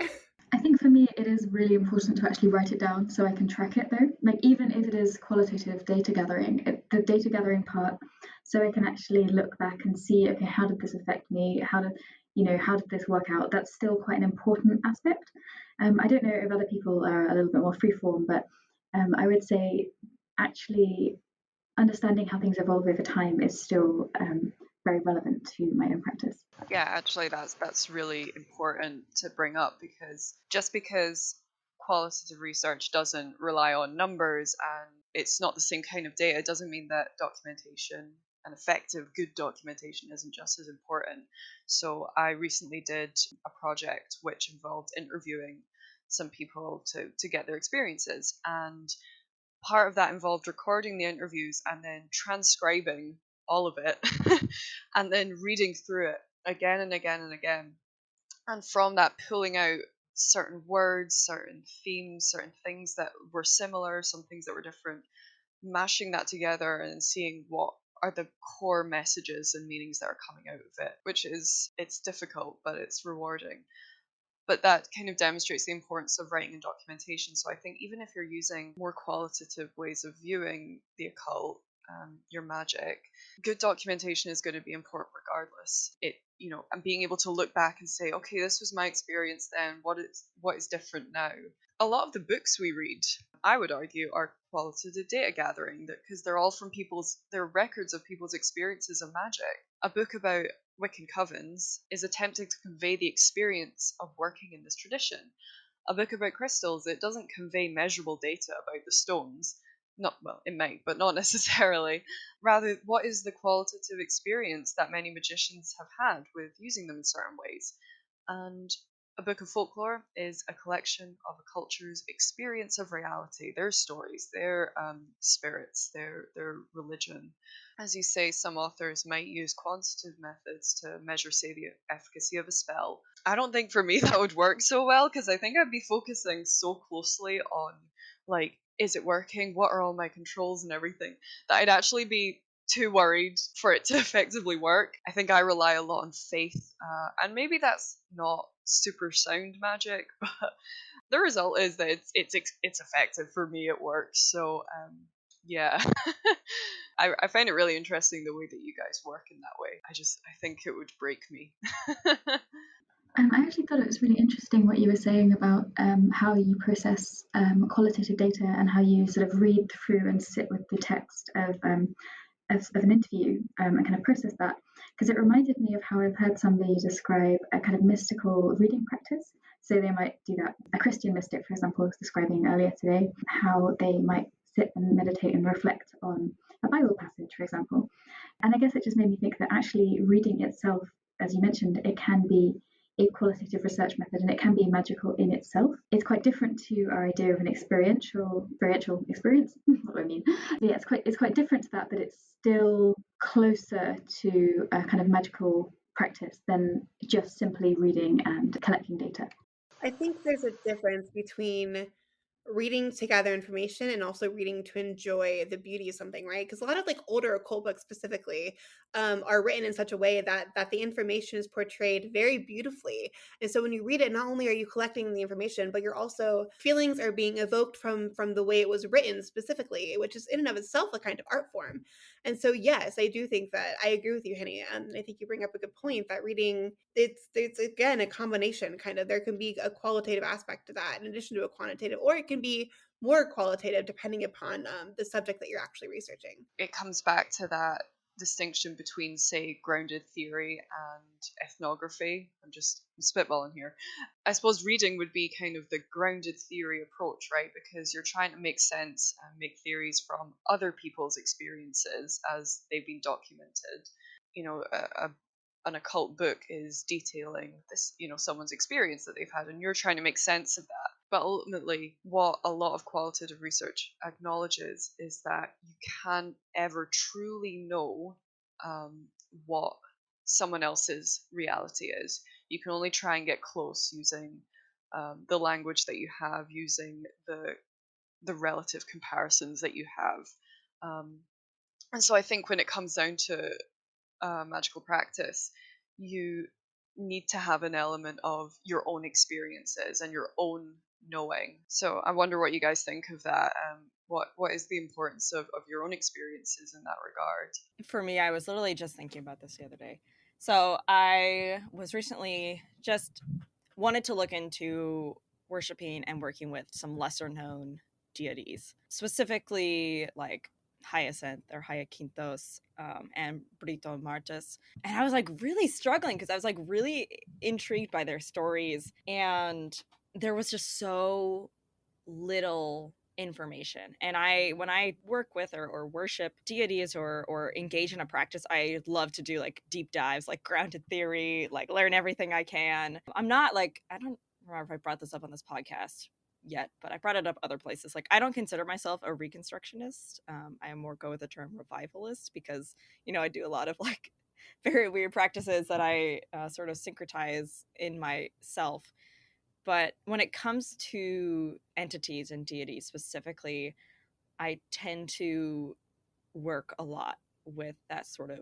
I think for me, it is really important to actually write it down so I can track it though. Like even if it is qualitative data gathering, the data gathering part, so I can actually look back and see, okay, how did this affect me? How did this work out? That's still quite an important aspect. I don't know if other people are a little bit more freeform, but I would say actually understanding how things evolve over time is still very relevant to my own practice. Yeah, actually, that's really important to bring up, because just because qualitative research doesn't rely on numbers and it's not the same kind of data, doesn't mean that documentation and effective good documentation isn't just as important. So I recently did a project which involved interviewing some people to get their experiences, and part of that involved recording the interviews and then transcribing all of it and then reading through it again and again and again. And from that, pulling out certain words, certain themes, certain things that were similar, some things that were different, mashing that together and seeing what are the core messages and meanings that are coming out of it, which is, it's difficult, but it's rewarding. But that kind of demonstrates the importance of writing and documentation. So I think even if you're using more qualitative ways of viewing the occult, your magic, good documentation is going to be important regardless. And being able to look back and say, okay, this was my experience then. What is different now? A lot of the books we read, I would argue, are qualitative data gathering, because they're all from they're records of people's experiences of magic. A book about Wiccan covens is attempting to convey the experience of working in this tradition. A book about crystals, it doesn't convey measurable data about the stones. It might, but not necessarily. Rather, what is the qualitative experience that many magicians have had with using them in certain ways? And a book of folklore is a collection of a culture's experience of reality, their stories, their spirits, their religion. As you say, some authors might use quantitative methods to measure, say, the efficacy of a spell. I don't think for me that would work so well, because I think I'd be focusing so closely on, like, is it working? What are all my controls and everything? That I'd actually be too worried for it to effectively work. I think I rely a lot on faith, and maybe that's not super sound magic, but the result is that it's effective for me. It works. So yeah, I find it really interesting the way that you guys work in that way. I think it would break me. I actually thought it was really interesting what you were saying about how you process qualitative data and how you sort of read through and sit with the text of an interview and kind of process that, because it reminded me of how I've heard somebody describe a kind of mystical reading practice. So they might do that. A Christian mystic, for example, was describing earlier today how they might sit and meditate and reflect on a Bible passage, for example. And I guess it just made me think that actually reading itself, as you mentioned, it can be a qualitative research method and it can be magical in itself. It's quite different to our idea of an experiential experience. What do I mean? Yeah, it's quite different to that, but it's still closer to a kind of magical practice than just simply reading and collecting data. I think there's a difference between reading to gather information and also reading to enjoy the beauty of something, right? Because a lot of like older occult books specifically are written in such a way that the information is portrayed very beautifully. And so when you read it, not only are you collecting the information, but you're also feelings are being evoked from the way it was written specifically, which is in and of itself a kind of art form. And so yes, I do think that I agree with you, Henny, and I think you bring up a good point that reading it's again a combination kind of. There can be a qualitative aspect to that in addition to a quantitative, or it can be more qualitative depending upon the subject that you're actually researching. It comes back to that distinction between, say, grounded theory and ethnography. I'm spitballing here. I suppose reading would be kind of the grounded theory approach, right? Because you're trying to make sense and make theories from other people's experiences as they've been documented. An occult book is detailing this, someone's experience that they've had, and you're trying to make sense of that. But ultimately, what a lot of qualitative research acknowledges is that you can't ever truly know what someone else's reality is. You can only try and get close using the language that you have, using the relative comparisons that you have. And so I think when it comes down to magical practice, you need to have an element of your own experiences and your own knowing. So I wonder what you guys think of that. What is the importance of your own experiences in that regard? For me, I was literally just thinking about this the other day. So I was recently just wanted to look into worshiping and working with some lesser known deities, specifically like Hyacinth or Hyacinthos and Brito Martis. And I was like really struggling because I was like really intrigued by their stories. And there was just so little information. And when I work with or worship deities or engage in a practice, I love to do like deep dives, like grounded theory, like learn everything I can. I'm not like, I don't remember if I brought this up on this podcast yet, but I brought it up other places. Like I don't consider myself a reconstructionist. I more go with the term revivalist because, I do a lot of like very weird practices that I sort of syncretize in myself. But when it comes to entities and deities specifically, I tend to work a lot with that sort of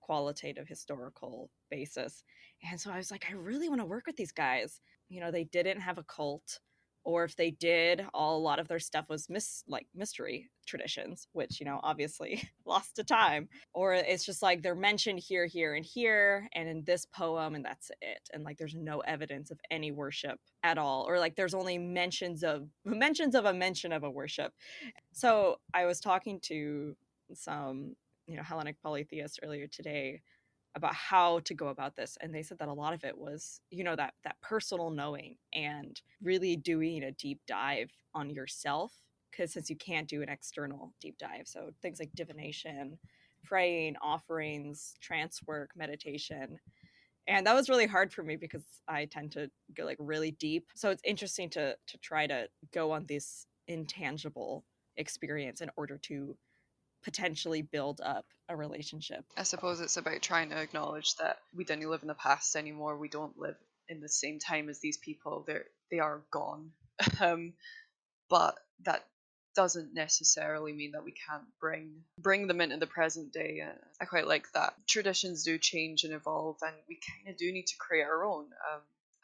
qualitative historical basis. And so I was like, I really want to work with these guys. They didn't have a cult, or if they did, a lot of their stuff was mystery traditions, which, obviously lost to time. Or it's just like they're mentioned here, here, and here, and in this poem, and that's it. And like there's no evidence of any worship at all, or like there's only mentions of a mention of a worship. So I was talking to some Hellenic polytheists earlier today about how to go about this, and they said that a lot of it was that personal knowing and really doing a deep dive on yourself, because since you can't do an external deep dive, so things like divination, praying, offerings, trance work, meditation. And that was really hard for me because I tend to go like really deep, so it's interesting to try to go on this intangible experience in order to potentially build up a relationship. I suppose it's about trying to acknowledge that we don't live in the past anymore. We don't live in the same time as these people. They are gone. But that doesn't necessarily mean that we can't bring them into the present day. I quite like that. Traditions do change and evolve, and we kind of do need to create our own.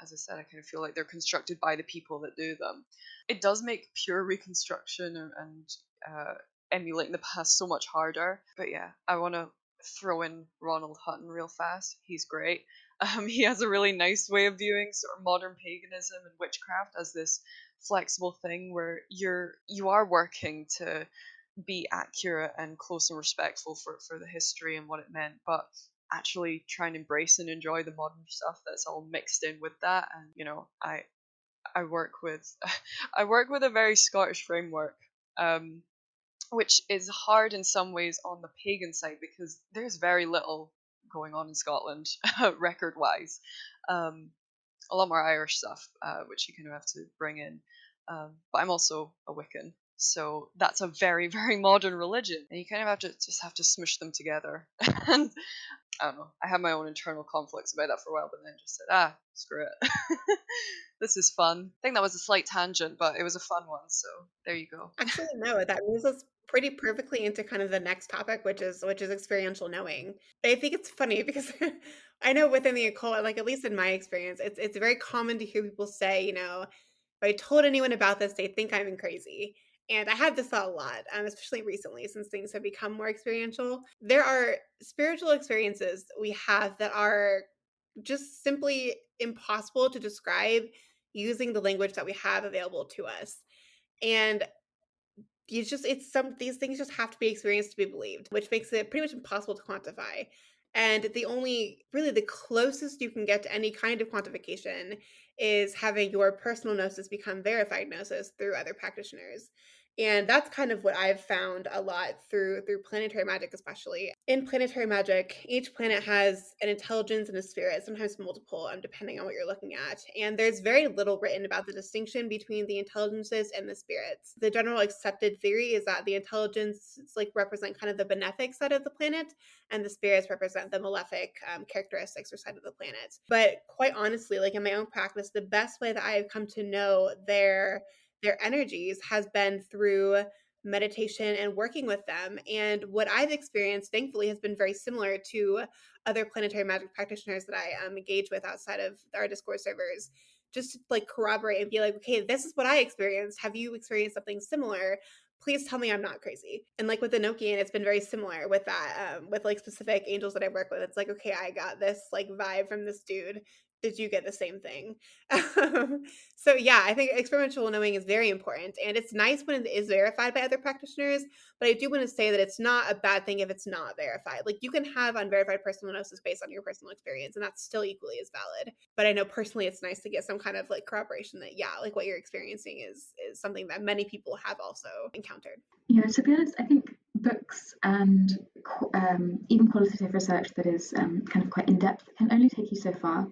As I said, I kind of feel like they're constructed by the people that do them. It does make pure reconstruction and emulating the past so much harder. But yeah, I want to throw in Ronald Hutton real fast. He's great. He has a really nice way of viewing sort of modern paganism and witchcraft as this flexible thing where you are working to be accurate and close and respectful for the history and what it meant, but actually try and embrace and enjoy the modern stuff that's all mixed in with that. And I work with I work with a very Scottish framework, which is hard in some ways on the pagan side because there's very little going on in Scotland record wise. A lot more Irish stuff, which you kind of have to bring in. But I'm also a Wiccan, so that's a very, very modern religion, and you kind of have to smush them together. And I don't know. I had my own internal conflicts about that for a while, but then I just said, screw it. This is fun. I think that was a slight tangent, but it was a fun one. So there you go. Actually, no, that moves us pretty perfectly into kind of the next topic, which is experiential knowing. I think it's funny because I know within the occult, like at least in my experience, it's very common to hear people say, if I told anyone about this, they think I'm crazy. And I had this thought a lot, especially recently since things have become more experiential. There are spiritual experiences we have that are just simply impossible to describe using the language that we have available to us. And these things just have to be experienced to be believed, which makes it pretty much impossible to quantify. And the closest you can get to any kind of quantification is having your personal gnosis become verified gnosis through other practitioners. And that's kind of what I've found a lot through planetary magic, especially. In planetary magic, each planet has an intelligence and a spirit, sometimes multiple, depending on what you're looking at. And there's very little written about the distinction between the intelligences and the spirits. The general accepted theory is that the intelligences represent kind of the benefic side of the planet, and the spirits represent the malefic characteristics or side of the planet. But quite honestly, in my own practice, the best way that I've come to know their energies has been through meditation and working with them. And what I've experienced, thankfully, has been very similar to other planetary magic practitioners that I engage with outside of our Discord servers, just to corroborate and be like, okay, this is what I experienced. Have you experienced something similar? Please tell me I'm not crazy. And with Enochian, it's been very similar with that, with specific angels that I work with. It's like, okay, I got this vibe from this dude. Did you get the same thing? So yeah, I think experiential knowing is very important, and it's nice when it is verified by other practitioners. But I do want to say that it's not a bad thing if it's not verified. You can have unverified personal gnosis based on your personal experience, and that's still equally as valid. But I know personally, it's nice to get some kind of corroboration that what you're experiencing is something that many people have also encountered. Yeah, to be honest, I think books and even qualitative research that is kind of quite in-depth can only take you so far.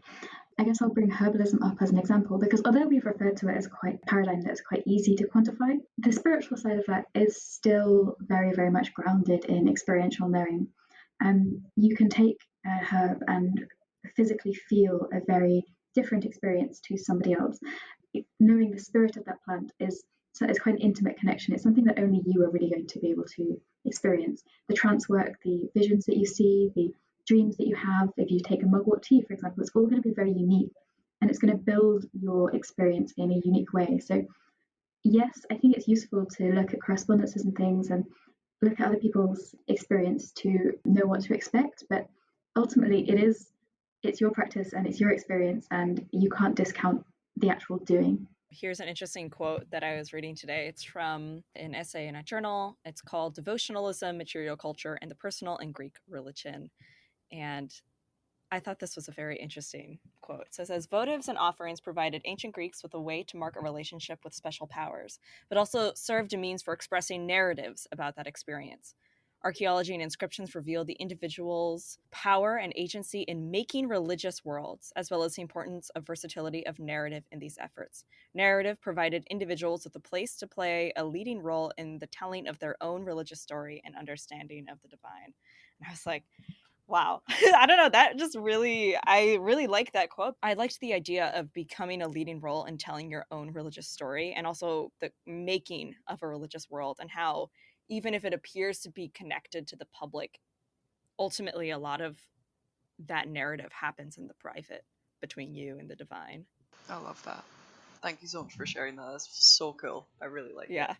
I guess I'll bring herbalism up as an example because although we've referred to it as quite a paradigm that's quite easy to quantify, the spiritual side of that is still very, very much grounded in experiential knowing. You can take a herb and physically feel a very different experience to somebody else. Knowing the spirit of that plant is it's quite an intimate connection. It's something that only you are really going to be able to experience. The trance work, the visions that you see, the dreams that you have, if you take a mugwort tea, for example, it's all going to be very unique, and it's going to build your experience in a unique way. So yes, I think it's useful to look at correspondences and things and look at other people's experience to know what to expect. But ultimately, it's your practice and it's your experience, and you can't discount the actual doing. Here's an interesting quote that I was reading today. It's from an essay in a journal. It's called Devotionalism, Material Culture, and the Personal and Greek Religion. And I thought this was a very interesting quote. So it says, votives and offerings provided ancient Greeks with a way to mark a relationship with special powers, but also served a means for expressing narratives about that experience. Archaeology and inscriptions reveal the individual's power and agency in making religious worlds, as well as the importance of versatility of narrative in these efforts. Narrative provided individuals with a place to play a leading role in the telling of their own religious story and understanding of the divine. And I was like, wow. I don't know. I really like that quote. I liked the idea of becoming a leading role in telling your own religious story, and also the making of a religious world, and how, even if it appears to be connected to the public, ultimately a lot of that narrative happens in the private between you and the divine. I love that. Thank you so much for sharing that. That's so cool. I really like it. Yeah.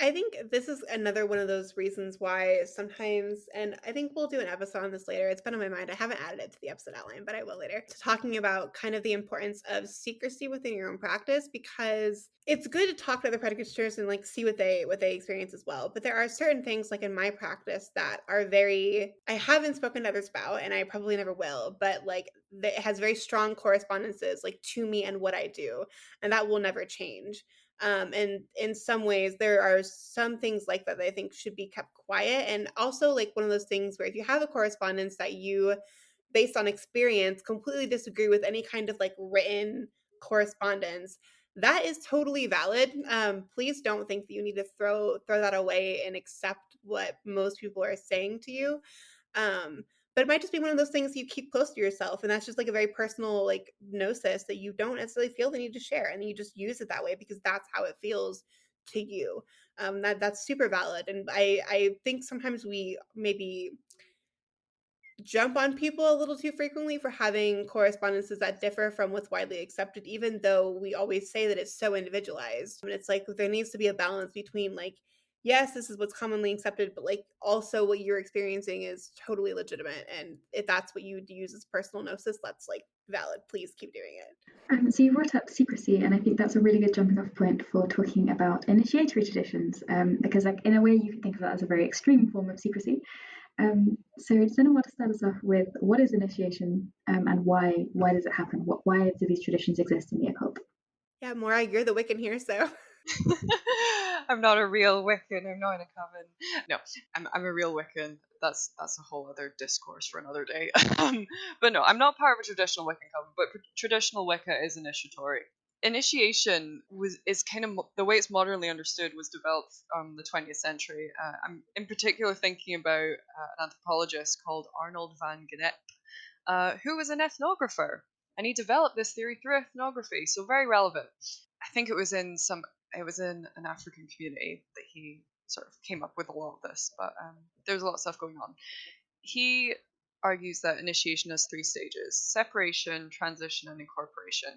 I think this is another one of those reasons why sometimes, and I think we'll do an episode on this later. It's been on my mind. I haven't added it to the episode outline, but I will later. Talking about kind of the importance of secrecy within your own practice, because it's good to talk to other practitioners and like see what they experience as well. But there are certain things like in my practice that are very, I haven't spoken to others about, and I probably never will, but like it has very strong correspondences like to me and what I do, and that will never change. And in some ways, there are some things like that I think should be kept quiet. And also, like one of those things where if you have a correspondence that you, based on experience, completely disagree with any kind of like written correspondence, that is totally valid. Please don't think that you need to throw that away and accept what most people are saying to you. Um, but it might just be one of those things you keep close to yourself, and that's just like a very personal like gnosis that you don't necessarily feel the need to share, and you just use it that way because that's how it feels to you. That's super valid, and I think sometimes we maybe jump on people a little too frequently for having correspondences that differ from what's widely accepted, even though we always say that it's so individualized. And it's like there needs to be a balance between like, yes, this is what's commonly accepted, but like also what you're experiencing is totally legitimate. And if that's what you use as personal gnosis, that's like valid. Please keep doing it. So you brought up secrecy, and I think that's a really good jumping off point for talking about initiatory traditions, because like in a way you can think of that as a very extreme form of secrecy. So does anyone want to start us off with what is initiation, and why does it happen? Why do these traditions exist in the occult? Yeah, Morag, you're the Wiccan here, so. I'm not a real Wiccan. I'm not in a coven. No, I'm a real Wiccan. That's a whole other discourse for another day. But no, I'm not part of a traditional Wiccan coven. But traditional Wicca is initiatory. Initiation is kind of the way it's modernly understood was developed the 20th century. I'm in particular thinking about an anthropologist called Arnold van Gennep, who was an ethnographer, and he developed this theory through ethnography. So very relevant. I think it was in an African community that he sort of came up with a lot of this, but there's a lot of stuff going on. He argues that initiation has three stages: separation, transition, and incorporation.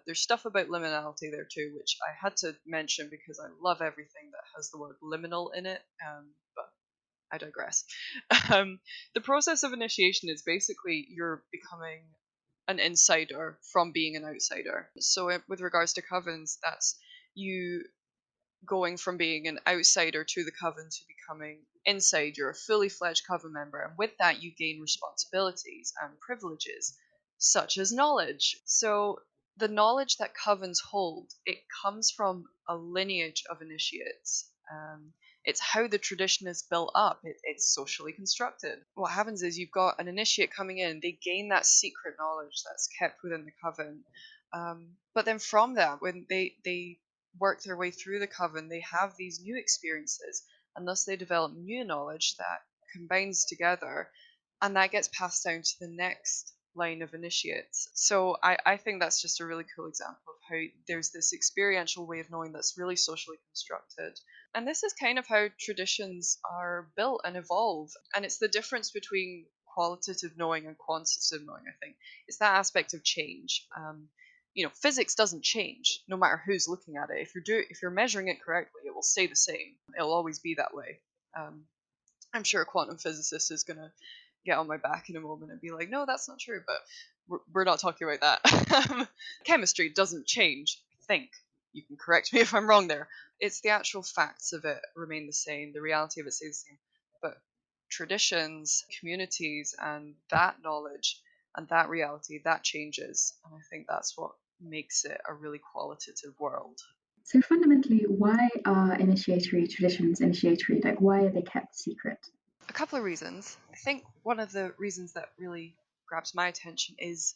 There's stuff about liminality there too, which I had to mention because I love everything that has the word liminal in it, but I digress. The process of initiation is basically you're becoming an insider from being an outsider. So with regards to covens, that's you going from being an outsider to the coven to becoming inside. You're a fully fledged coven member, and with that you gain responsibilities and privileges such as knowledge. So the knowledge that covens hold, it comes from a lineage of initiates. It's how the tradition is built up. It's socially constructed. What happens is you've got an initiate coming in, they gain that secret knowledge that's kept within the coven. But then from that, when they work their way through the coven, they have these new experiences, and thus they develop new knowledge that combines together, and that gets passed down to the next line of initiates. So I think that's just a really cool example of how there's this experiential way of knowing that's really socially constructed. And this is kind of how traditions are built and evolve. And it's the difference between qualitative knowing and quantitative knowing, I think. It's that aspect of change. Physics doesn't change no matter who's looking at it. If you're measuring it correctly, it will stay the same. It'll always be that way. I'm sure a quantum physicist is going to get on my back in a moment and be like, no, that's not true, but we're not talking about that. Chemistry doesn't change, I think. You can correct me if I'm wrong there. It's the actual facts of it remain the same, the reality of it stays the same. But traditions, communities, and that knowledge and that reality, that changes. And I think that's what makes it a really qualitative world. So fundamentally, why are initiatory traditions initiatory? Like, why are they kept secret? A couple of reasons. I think one of the reasons that really grabs my attention is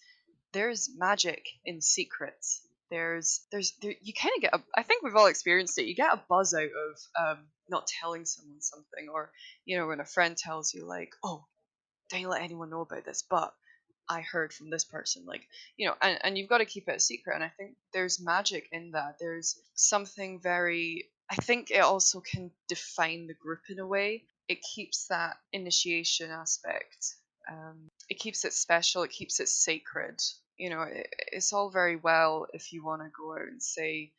there's magic in secrets. You kind of get I think we've all experienced it. You get a buzz out of not telling someone something, or when a friend tells you like, oh, don't let anyone know about this, but I heard from this person, like, and you've got to keep it a secret. And I think there's magic in that. There's something I think it also can define the group in a way. It keeps that initiation aspect. It keeps it special. It keeps it sacred. It's all very well if you want to go out and say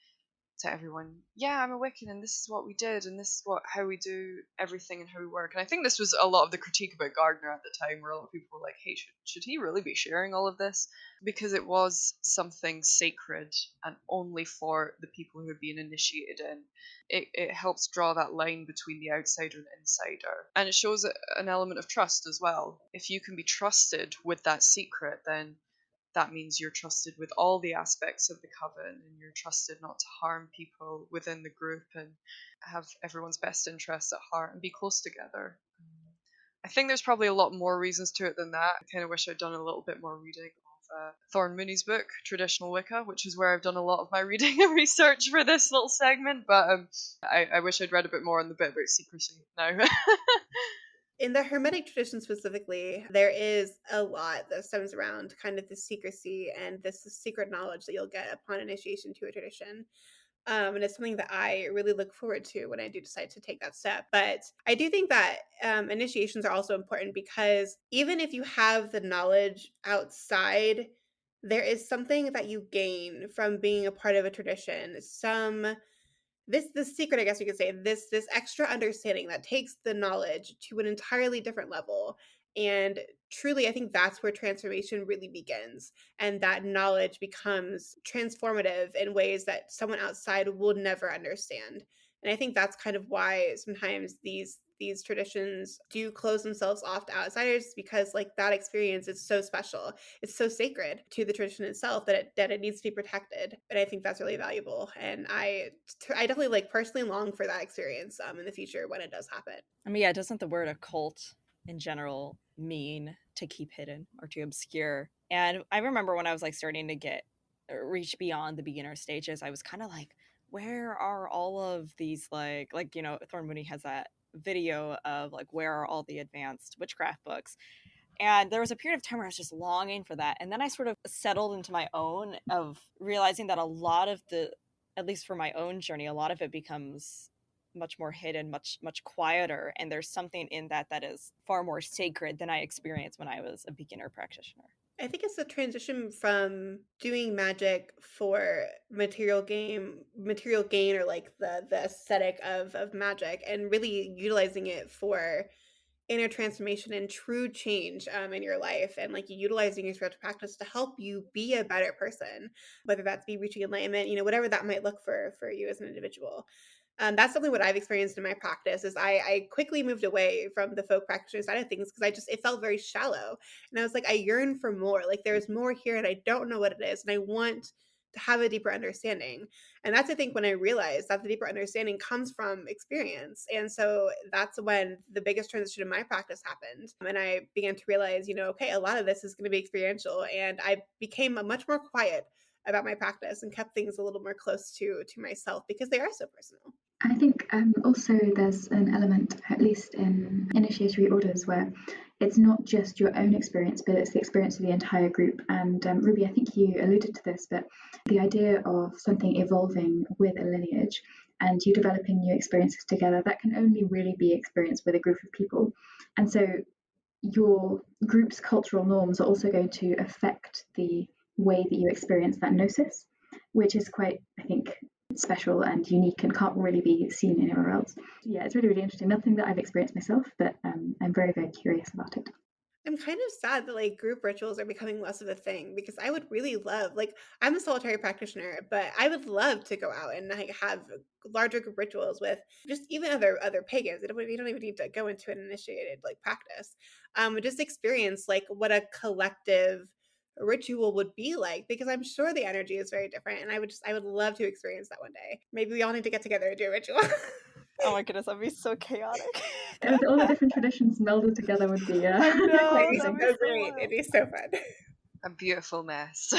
to everyone, yeah, I'm a Wiccan and this is what we did and this is how we do everything and how we work. And I think this was a lot of the critique about Gardner at the time, where a lot of people were like, hey, should he really be sharing all of this? Because it was something sacred and only for the people who had been initiated in. It helps draw that line between the outsider and the insider. And it shows an element of trust as well. If you can be trusted with that secret, then that means you're trusted with all the aspects of the coven, and you're trusted not to harm people within the group and have everyone's best interests at heart and be close together. I think there's probably a lot more reasons to it than that. I kind of wish I'd done a little bit more reading of Thorne Mooney's book, Traditional Wicca, which is where I've done a lot of my reading and research for this little segment, but I wish I'd read a bit more on the bit about secrecy now. In the Hermetic tradition specifically, there is a lot that stems around kind of the secrecy and this secret knowledge that you'll get upon initiation to a tradition. And it's something that I really look forward to when I do decide to take that step. But I do think that initiations are also important because even if you have the knowledge outside, there is something that you gain from being a part of a tradition. This secret, I guess you could say, this extra understanding that takes the knowledge to an entirely different level. And truly, I think that's where transformation really begins. And that knowledge becomes transformative in ways that someone outside will never understand. And I think that's kind of why sometimes these traditions do close themselves off to outsiders, because like that experience is so special. It's so sacred to the tradition itself that it needs to be protected. And I think that's really valuable. And I definitely like personally long for that experience in the future when it does happen. I mean, yeah, doesn't the word occult in general mean to keep hidden or to obscure? And I remember when I was like starting to reach beyond the beginner stages, I was kind of like, where are all of these Thorne Mooney has that video of like, where are all the advanced witchcraft books? And there was a period of time where I was just longing for that. And then I sort of settled into my own of realizing that a lot of at least for my own journey, a lot of it becomes much more hidden, much quieter. And there's something in that is far more sacred than I experienced when I was a beginner practitioner. I think it's a transition from doing magic for material gain, or like the aesthetic of magic, and really utilizing it for inner transformation and true change in your life, and like utilizing your spiritual practice to help you be a better person, whether that's be reaching enlightenment, whatever that might look for you as an individual. That's something what I've experienced in my practice is I quickly moved away from the folk practitioner side of things because it felt very shallow. And I was like, I yearn for more. Like there's more here and I don't know what it is. And I want to have a deeper understanding. And that's, I think, when I realized that the deeper understanding comes from experience. And so that's when the biggest transition in my practice happened. And I began to realize, okay, a lot of this is going to be experiential. And I became much more quiet about my practice and kept things a little more close to myself because they are so personal. I think also there's an element, at least in initiatory orders, where it's not just your own experience, but it's the experience of the entire group. And Ruby, I think you alluded to this, but the idea of something evolving with a lineage and you developing new experiences together, that can only really be experienced with a group of people. And so your group's cultural norms are also going to affect the way that you experience that gnosis, which is quite, I think, special and unique and can't really be seen anywhere else. Yeah, it's really, really interesting. Nothing that I've experienced myself, but I'm very, very curious about it. I'm kind of sad that like group rituals are becoming less of a thing because I would really love, like, I'm a solitary practitioner, but I would love to go out and like have larger group rituals with just even other pagans. You don't even need to go into an initiated like practice. Just experience like what a collective ritual would be like because I'm sure the energy is very different, and I would love to experience that one day. Maybe we all need to get together and do a ritual. Oh my goodness, that'd be so chaotic. All the different traditions melded together would be I know, It'd be that'd amazing. be so so great. It'd wild. be so fun. A beautiful mess.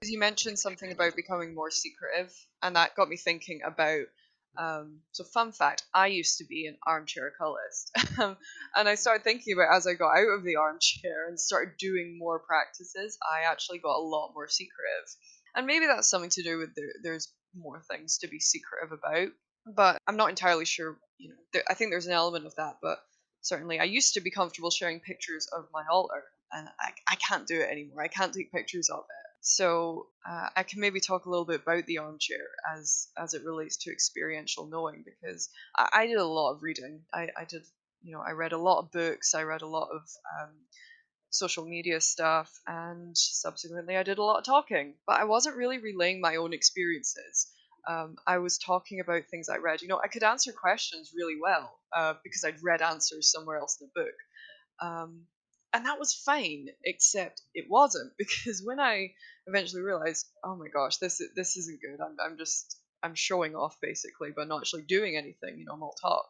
You mentioned something about becoming more secretive, and that got me thinking about. So, fun fact: I used to be an armchair occultist, and I started thinking about as I got out of the armchair and started doing more practices, I actually got a lot more secretive, and maybe that's something to do with there's more things to be secretive about. But I'm not entirely sure. I think there's an element of that, but certainly I used to be comfortable sharing pictures of my altar, and I can't do it anymore. I can't take pictures of it. So I can maybe talk a little bit about the armchair as it relates to experiential knowing, because I did a lot of reading. I did, I read a lot of books. I read a lot of social media stuff, and subsequently I did a lot of talking. But I wasn't really relaying my own experiences. I was talking about things I read. I could answer questions really well because I'd read answers somewhere else in a book. And that was fine, except it wasn't, because when I eventually realized, oh my gosh, this isn't good. I'm showing off basically, but not actually doing anything. I'm all talk.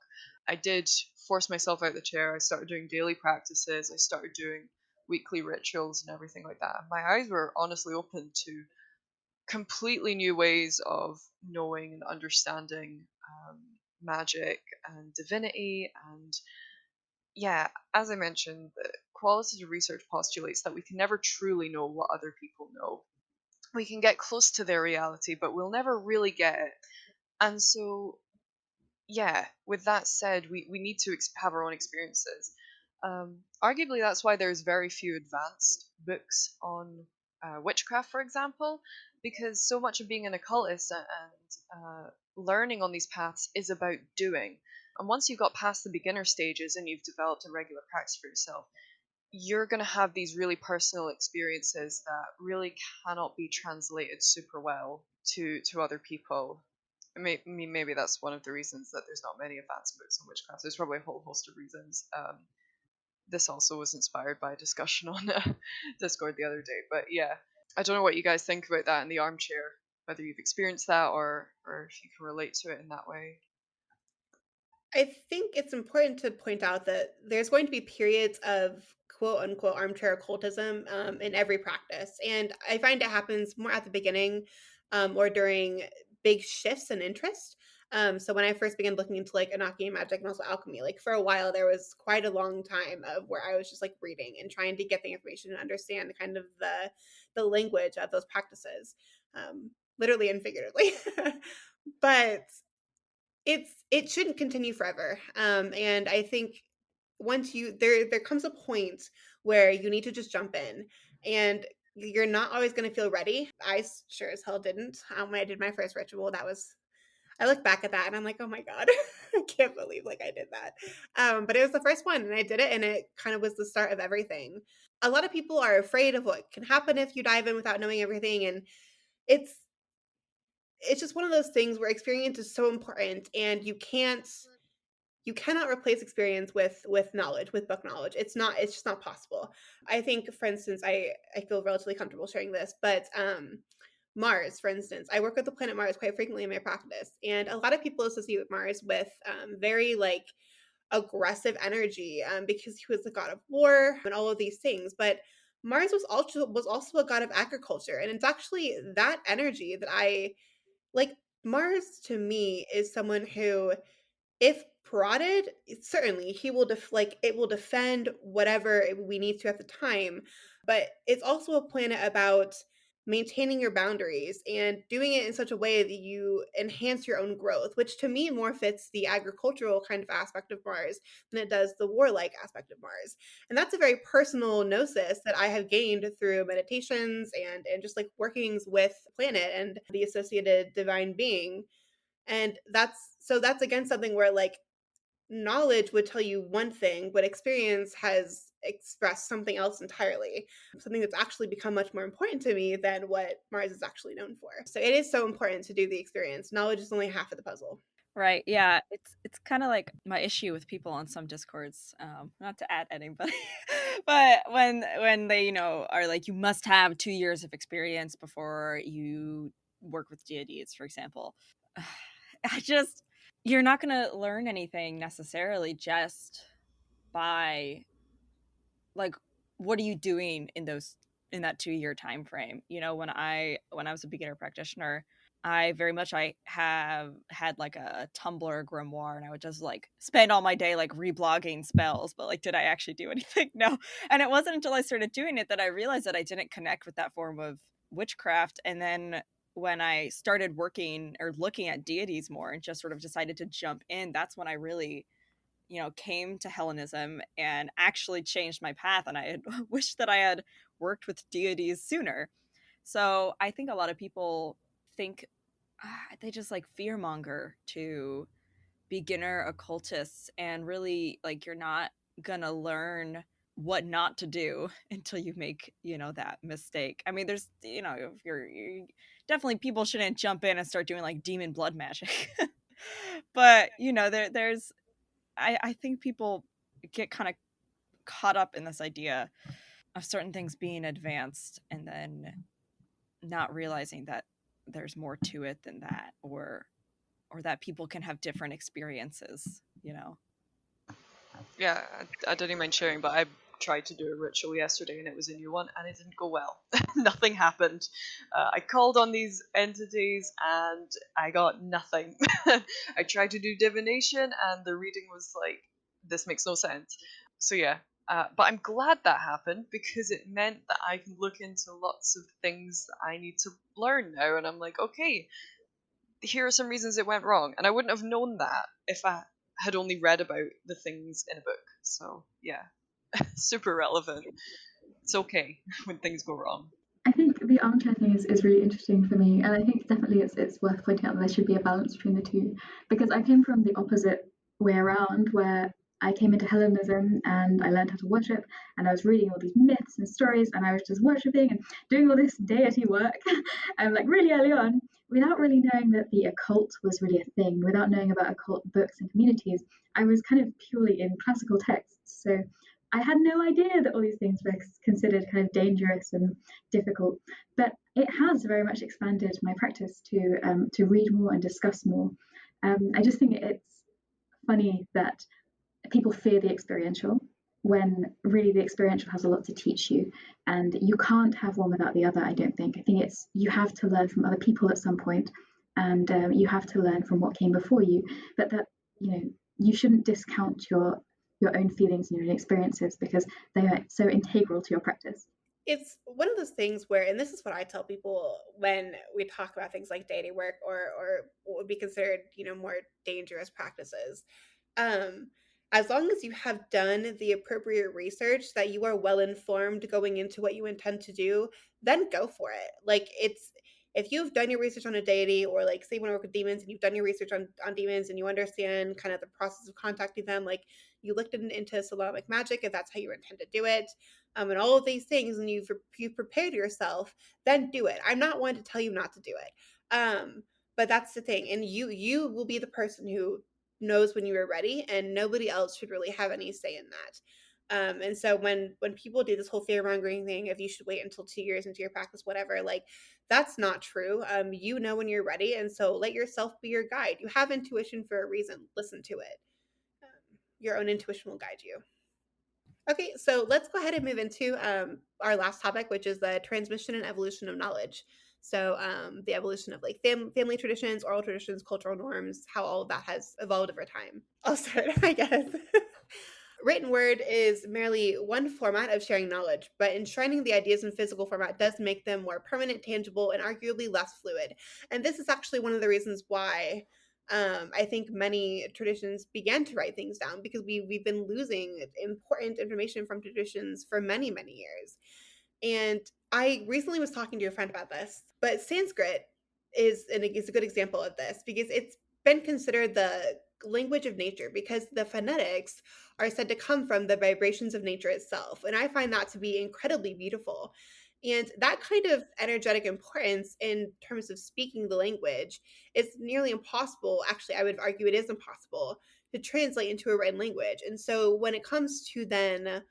I did force myself out of the chair. I started doing daily practices. I started doing weekly rituals and everything like that. My eyes were honestly open to completely new ways of knowing and understanding magic and divinity. And yeah, as I mentioned, the qualitative research postulates that we can never truly know what other people know. We can get close to their reality, but we'll never really get it. And so, yeah, with that said, we need to have our own experiences. Arguably, that's why there's very few advanced books on witchcraft, for example, because so much of being an occultist and learning on these paths is about doing. And once you've got past the beginner stages and you've developed a regular practice for yourself, you're going to have these really personal experiences that really cannot be translated super well to other people. Maybe that's one of the reasons that there's not many advanced books on witchcraft. There's probably a whole host of reasons. This also was inspired by a discussion on Discord the other day. But yeah, I don't know what you guys think about that in the armchair, whether you've experienced that or if you can relate to it in that way. I think it's important to point out that there's going to be periods of quote unquote armchair occultism in every practice. And I find it happens more at the beginning or during big shifts in interest. So when I first began looking into like Enochian magic and also alchemy, like for a while there was quite a long time of where I was just like reading and trying to get the information and understand kind of the language of those practices, literally and figuratively. But it shouldn't continue forever. And I think once there comes a point where you need to just jump in, and you're not always going to feel ready. I sure as hell didn't. When I did my first ritual, I look back at that and I'm like, oh my god, I can't believe like I did that. But it was the first one, and I did it, and it kind of was the start of everything. A lot of people are afraid of what can happen if you dive in without knowing everything, and it's it's just one of those things where experience is so important, and you cannot replace experience with knowledge, with book knowledge. It's just not possible. I think, for instance, I feel relatively comfortable sharing this, but Mars, for instance, I work with the planet Mars quite frequently in my practice, and a lot of people associate Mars with very like aggressive energy because he was the god of war and all of these things. But Mars was also a god of agriculture, and it's actually that energy that I like. Mars to me is someone who, if prodded, certainly he will it will defend whatever we need to at the time, but it's also a planet about maintaining your boundaries and doing it in such a way that you enhance your own growth, which to me more fits the agricultural kind of aspect of Mars than it does the warlike aspect of Mars. And that's a very personal gnosis that I have gained through meditations and just like workings with the planet and the associated divine being. And that's again something where like knowledge would tell you one thing, but experience has expressed something else entirely. Something that's actually become much more important to me than what Mars is actually known for. So it is so important to do the experience. Knowledge is only half of the puzzle. Right. Yeah. It's kind of like my issue with people on some discords. Not to add anybody, but when they are like, you must have 2 years of experience before you work with deities, for example. I just You're not gonna learn anything necessarily just by like what are you doing in that 2 year time frame. When I was a beginner practitioner, I have had like a Tumblr grimoire, and I would just like spend all my day like reblogging spells, but like did I actually do anything? No. And it wasn't until I started doing it that I realized that I didn't connect with that form of witchcraft. And then when I started working or looking at deities more and just sort of decided to jump in, that's when I really came to Hellenism and actually changed my path. And I had wished that I had worked with deities sooner. So I think a lot of people think they just like fearmonger to beginner occultists, and really like you're not gonna learn what not to do until you make that mistake. I mean, there's if you're definitely, people shouldn't jump in and start doing like demon blood magic. But there's I think people get kind of caught up in this idea of certain things being advanced and then not realizing that there's more to it than that, or that people can have different experiences. Yeah, I don't even mind sharing, but I tried to do a ritual yesterday and it was a new one and it didn't go well. Nothing happened. I called on these entities and I got nothing. I tried to do divination and the reading was like, this makes no sense. So yeah, but I'm glad that happened because it meant that I can look into lots of things that I need to learn now. And I'm like, okay, here are some reasons it went wrong. And I wouldn't have known that if I had only read about the things in a book. So yeah, super relevant. It's okay when things go wrong. I think the armchair thing is really interesting for me, and I think definitely it's worth pointing out that there should be a balance between the two, because I came from the opposite way around, where I came into Hellenism and I learned how to worship, and I was reading all these myths and stories, and I was just worshiping and doing all this deity work, and like really early on, without really knowing that the occult was really a thing, without knowing about occult books and communities. I was kind of purely in classical texts, so I had no idea that all these things were considered kind of dangerous and difficult. But it has very much expanded my practice to read more and discuss more. I just think it's funny that people fear the experiential when really the experiential has a lot to teach you, and you can't have one without the other. I don't think. I think it's you have to learn from other people at some point, and you have to learn from what came before you. But that you shouldn't discount your own feelings and your own experiences because they are so integral to your practice. It's one of those things where, and this is what I tell people when we talk about things like deity work or what would be considered, more dangerous practices. Um, as long as you have done the appropriate research, that you are well informed going into what you intend to do, then go for it. Like if you've done your research on a deity, or like say you want to work with demons and you've done your research on demons and you understand kind of the process of contacting them, like you looked into Solamic magic if that's how you intend to do it, and all of these things, and you've prepared yourself, then do it. I'm not one to tell you not to do it. But that's the thing, and you will be the person who knows when you are ready, and nobody else should really have any say in that. And so when people do this whole fear mongering thing, if you should wait until 2 years into your practice, whatever, like that's not true. You know when you're ready, and so let yourself be your guide. You have intuition for a reason. Listen to it. Your own intuition will guide you. Okay, so let's go ahead and move into our last topic, which is the transmission and evolution of knowledge. So the evolution of like family traditions, oral traditions, cultural norms, how all of that has evolved over time. I'll start, I guess. Written word is merely one format of sharing knowledge, but enshrining the ideas in physical format does make them more permanent, tangible, and arguably less fluid. And this is actually one of the reasons why I think many traditions began to write things down, because we've been losing important information from traditions for many, many years. And I recently was talking to a friend about this, but Sanskrit is a good example of this, because it's been considered the language of nature because the phonetics are said to come from the vibrations of nature itself. And I find that to be incredibly beautiful. And that kind of energetic importance in terms of speaking the language is nearly impossible. Actually, I would argue it is impossible to translate into a written language. And so when it comes to then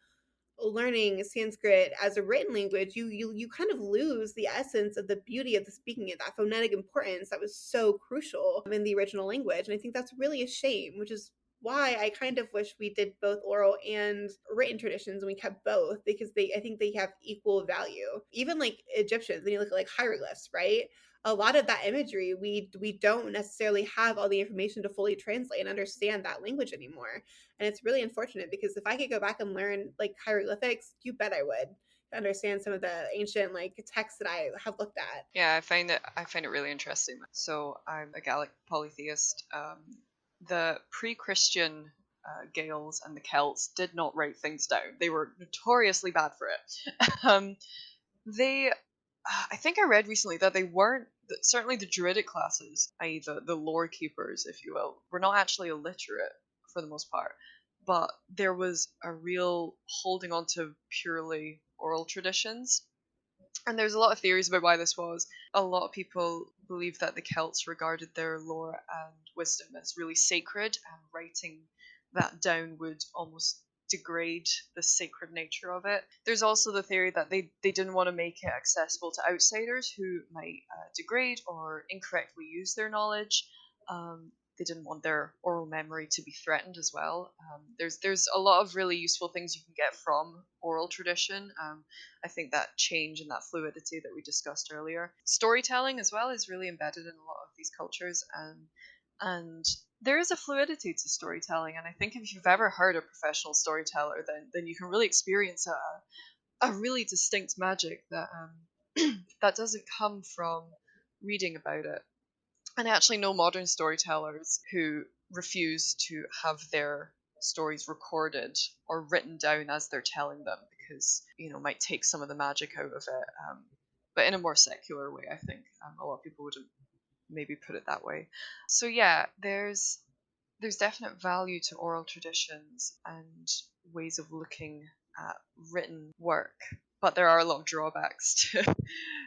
learning Sanskrit as a written language, you kind of lose the essence of the beauty of the speaking it, that phonetic importance that was so crucial in the original language. And I think that's really a shame, which is why I kind of wish we did both oral and written traditions and we kept both, because I think they have equal value. Even like Egyptians, when you look at like hieroglyphs, right? A lot of that imagery, we don't necessarily have all the information to fully translate and understand that language anymore. And it's really unfortunate, because if I could go back and learn like hieroglyphics, you bet I would understand some of the ancient like texts that I have looked at. Yeah, I find it really interesting. So I'm a Gallic polytheist. The pre-Christian Gaels and the Celts did not write things down. They were notoriously bad for it. They, I think I read recently that they weren't, that certainly the druidic classes, i.e. the lore keepers, if you will, were not actually illiterate for the most part. But there was a real holding on to purely oral traditions. And there's a lot of theories about why this was. A lot of people believe that the Celts regarded their lore and wisdom as really sacred, and writing that down would almost degrade the sacred nature of it. There's also the theory that they didn't want to make it accessible to outsiders who might degrade or incorrectly use their knowledge. They didn't want their oral memory to be threatened as well. There's a lot of really useful things you can get from oral tradition. I think that change and that fluidity that we discussed earlier. Storytelling as well is really embedded in a lot of these cultures, and there is a fluidity to storytelling. And I think if you've ever heard a professional storyteller, then you can really experience a really distinct magic that that doesn't come from reading about it. And I actually know modern storytellers who refuse to have their stories recorded or written down as they're telling them, because it might take some of the magic out of it. But in a more secular way, I think a lot of people wouldn't maybe put it that way. So yeah, there's definite value to oral traditions and ways of looking at written work, but there are a lot of drawbacks to,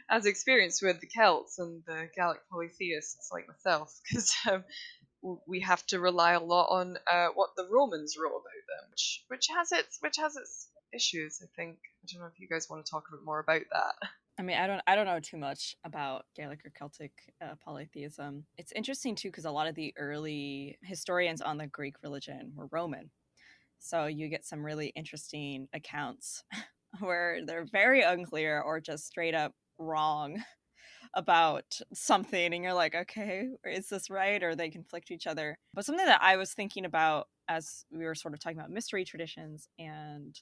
as experienced with the Celts and the Gallic polytheists like myself, because we have to rely a lot on what the Romans wrote about them, which has its issues. I think. I don't know if you guys want to talk a bit more about that. I mean, I don't know too much about Gaelic or Celtic polytheism. It's interesting too, because a lot of the early historians on the Greek religion were Roman, so you get some really interesting accounts where they're very unclear or just straight up wrong about something, and you're like, okay, is this right? Or they conflict each other. But something that I was thinking about as we were sort of talking about mystery traditions and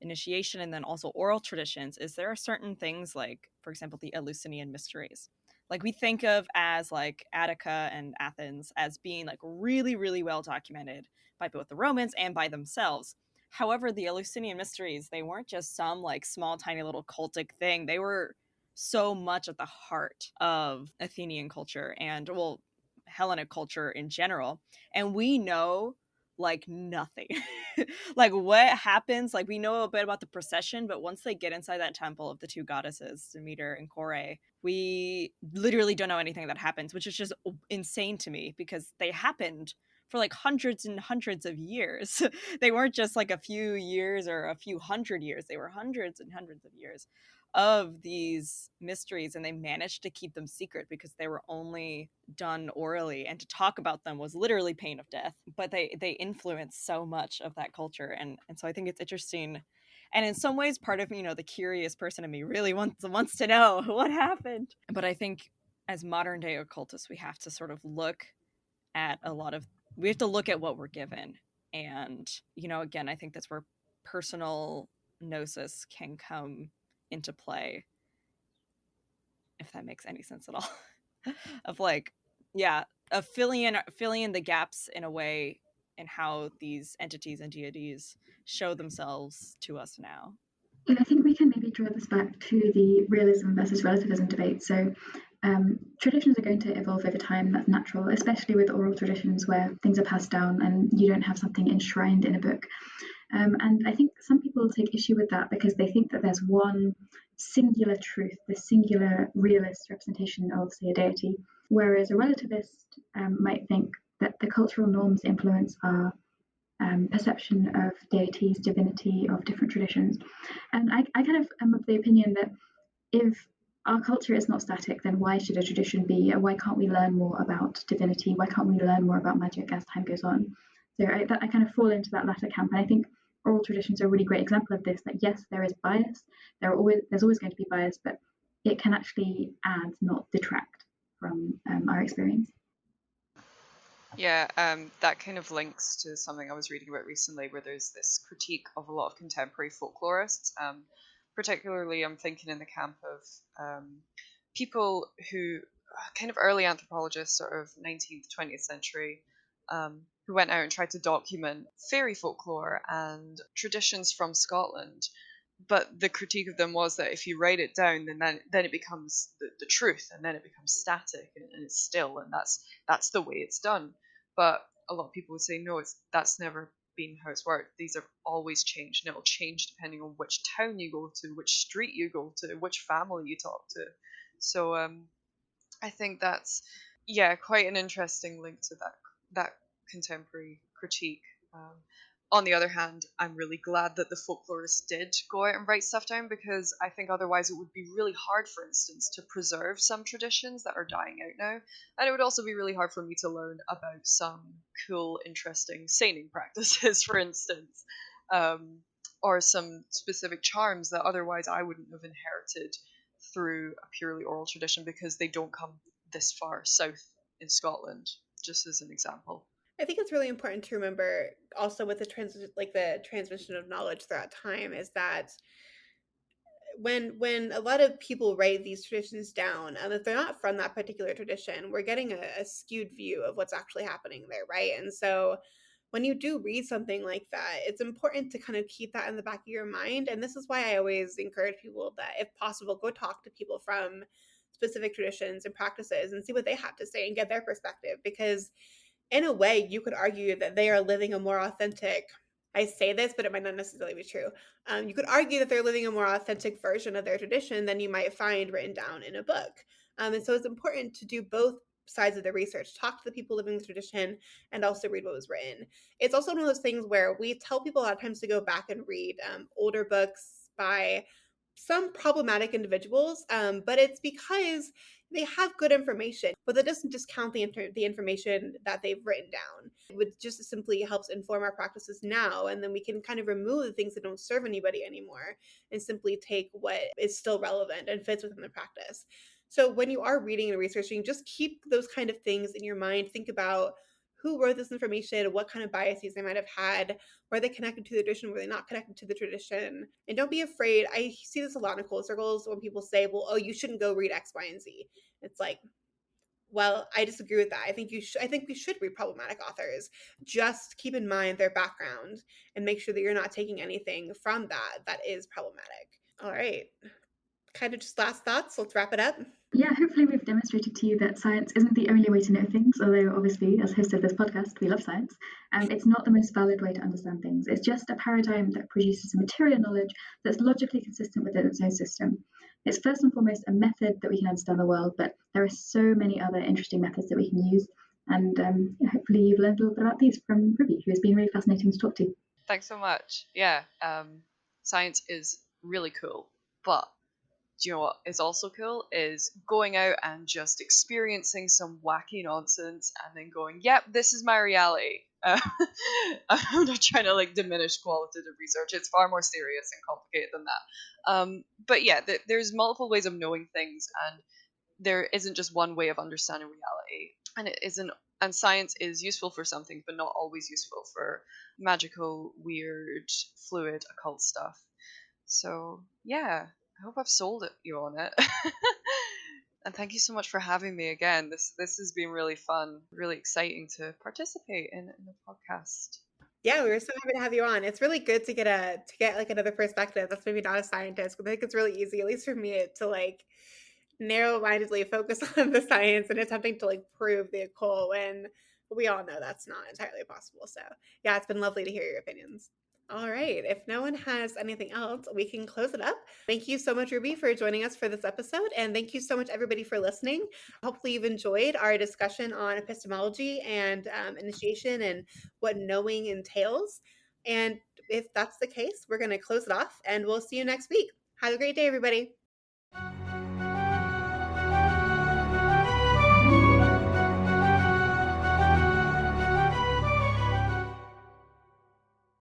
initiation, and then also oral traditions, is there are certain things like, for example, the Eleusinian mysteries, like we think of as like Attica and Athens as being like really, really well documented by both the Romans and by themselves. However, the Eleusinian mysteries, they weren't just some like small tiny little cultic thing. They were so much at the heart of Athenian culture and, well, Hellenic culture in general, and we know like nothing. Like what happens, like we know a bit about the procession, but once they get inside that temple of the two goddesses, Demeter and Kore, we literally don't know anything that happens, which is just insane to me, because they happened for like hundreds and hundreds of years. They weren't just like a few years or a few hundred years, they were hundreds and hundreds of years of these mysteries, and they managed to keep them secret because they were only done orally, and to talk about them was literally pain of death. But they influenced so much of that culture, and so I think it's interesting. And in some ways, part of me, the curious person in me really wants to know what happened. But I think as modern day occultists, we have to sort of look at we have to look at what we're given. And, again, I think that's where personal gnosis can come into play, if that makes any sense at all. Of of filling in the gaps in a way in how these entities and deities show themselves to us now. And I think we can maybe draw this back to the realism versus relativism debate. So traditions are going to evolve over time, that's natural, especially with oral traditions where things are passed down and you don't have something enshrined in a book. And I think some people take issue with that because they think that there's one singular truth, the singular realist representation of, say, a deity, whereas a relativist might think that the cultural norms influence our perception of deities, divinity, of different traditions. And I kind of am of the opinion that if our culture is not static, then why should a tradition be? Why can't we learn more about divinity? Why can't we learn more about magic as time goes on? So I kind of fall into that latter camp. And I think oral traditions are a really great example of this, that yes, there is bias. There's always going to be bias, but it can actually add, not detract from our experience. Yeah, that kind of links to something I was reading about recently, where there's this critique of a lot of contemporary folklorists. Particularly, I'm thinking in the camp of people who, kind of early anthropologists, sort of 19th, 20th century, who went out and tried to document fairy folklore and traditions from Scotland. But the critique of them was that if you write it down, then it becomes the truth, and then it becomes static and it's still, and that's the way it's done. But a lot of people would say no, that's never been how it's worked. These have always changed, and it'll change depending on which town you go to, which street you go to, which family you talk to. So I think that's quite an interesting link to that contemporary critique. On the other hand, I'm really glad that the folklorists did go out and write stuff down, because I think otherwise it would be really hard, for instance, to preserve some traditions that are dying out now. And it would also be really hard for me to learn about some cool, interesting seining practices, for instance, or some specific charms that otherwise I wouldn't have inherited through a purely oral tradition, because they don't come this far south in Scotland, just as an example. I think it's really important to remember also with the transmission of knowledge throughout time is that when a lot of people write these traditions down, if they're not from that particular tradition, we're getting a skewed view of what's actually happening there, right? And so when you do read something like that, it's important to kind of keep that in the back of your mind. And this is why I always encourage people that, if possible, go talk to people from specific traditions and practices and see what they have to say and get their perspective, because in a way, you could argue that they are living a more authentic. I say this, but it might not necessarily be true. You could argue that they're living a more authentic version of their tradition than you might find written down in a book. And so it's important to do both sides of the research, talk to the people living the tradition, and also read what was written. It's also one of those things where we tell people a lot of times to go back and read older books by some problematic individuals, but it's because they have good information, but that doesn't discount the information that they've written down. It would just simply helps inform our practices now, and then we can kind of remove the things that don't serve anybody anymore and simply take what is still relevant and fits within the practice. So when you are reading and researching, just keep those kind of things in your mind. Think about who wrote this information, what kind of biases they might have had, were they connected to the tradition, were they not connected to the tradition? And don't be afraid. I see this a lot in occult circles when people say, well, oh, you shouldn't go read X, Y, and Z. It's like, well, I disagree with that. I think we should read problematic authors. Just keep in mind their background and make sure that you're not taking anything from that is problematic. All right. Kind of just last thoughts. Let's wrap it up. Yeah, hopefully we've demonstrated to you that science isn't the only way to know things, although obviously, as host of this podcast, we love science. It's not the most valid way to understand things. It's just a paradigm that produces a material knowledge that's logically consistent within its own system. It's first and foremost a method that we can understand the world, but there are so many other interesting methods that we can use. And hopefully you've learned a little bit about these from Ruby, who has been really fascinating to talk to. Thanks so much. Yeah, science is really cool, but do you know what is also cool? Is going out and just experiencing some wacky nonsense and then going, yep, this is my reality. I'm not trying to like diminish qualitative research. It's far more serious and complicated than that. But yeah, there's multiple ways of knowing things, and there isn't just one way of understanding reality, and it isn't. And science is useful for something, but not always useful for magical, weird, fluid, occult stuff. So yeah, I hope I've sold you on it. And thank you so much for having me again. This has been really fun, really exciting to participate in a podcast. Yeah, we were so happy to have you on. It's really good to get like another perspective that's maybe not a scientist, but I think it's really easy, at least for me, to like narrow-mindedly focus on the science and attempting to like prove the occult when we all know that's not entirely possible. So yeah, it's been lovely to hear your opinions. All right. If no one has anything else, we can close it up. Thank you so much, Ruby, for joining us for this episode. And thank you so much, everybody, for listening. Hopefully, you've enjoyed our discussion on epistemology and initiation and what knowing entails. And if that's the case, we're going to close it off and we'll see you next week. Have a great day, everybody.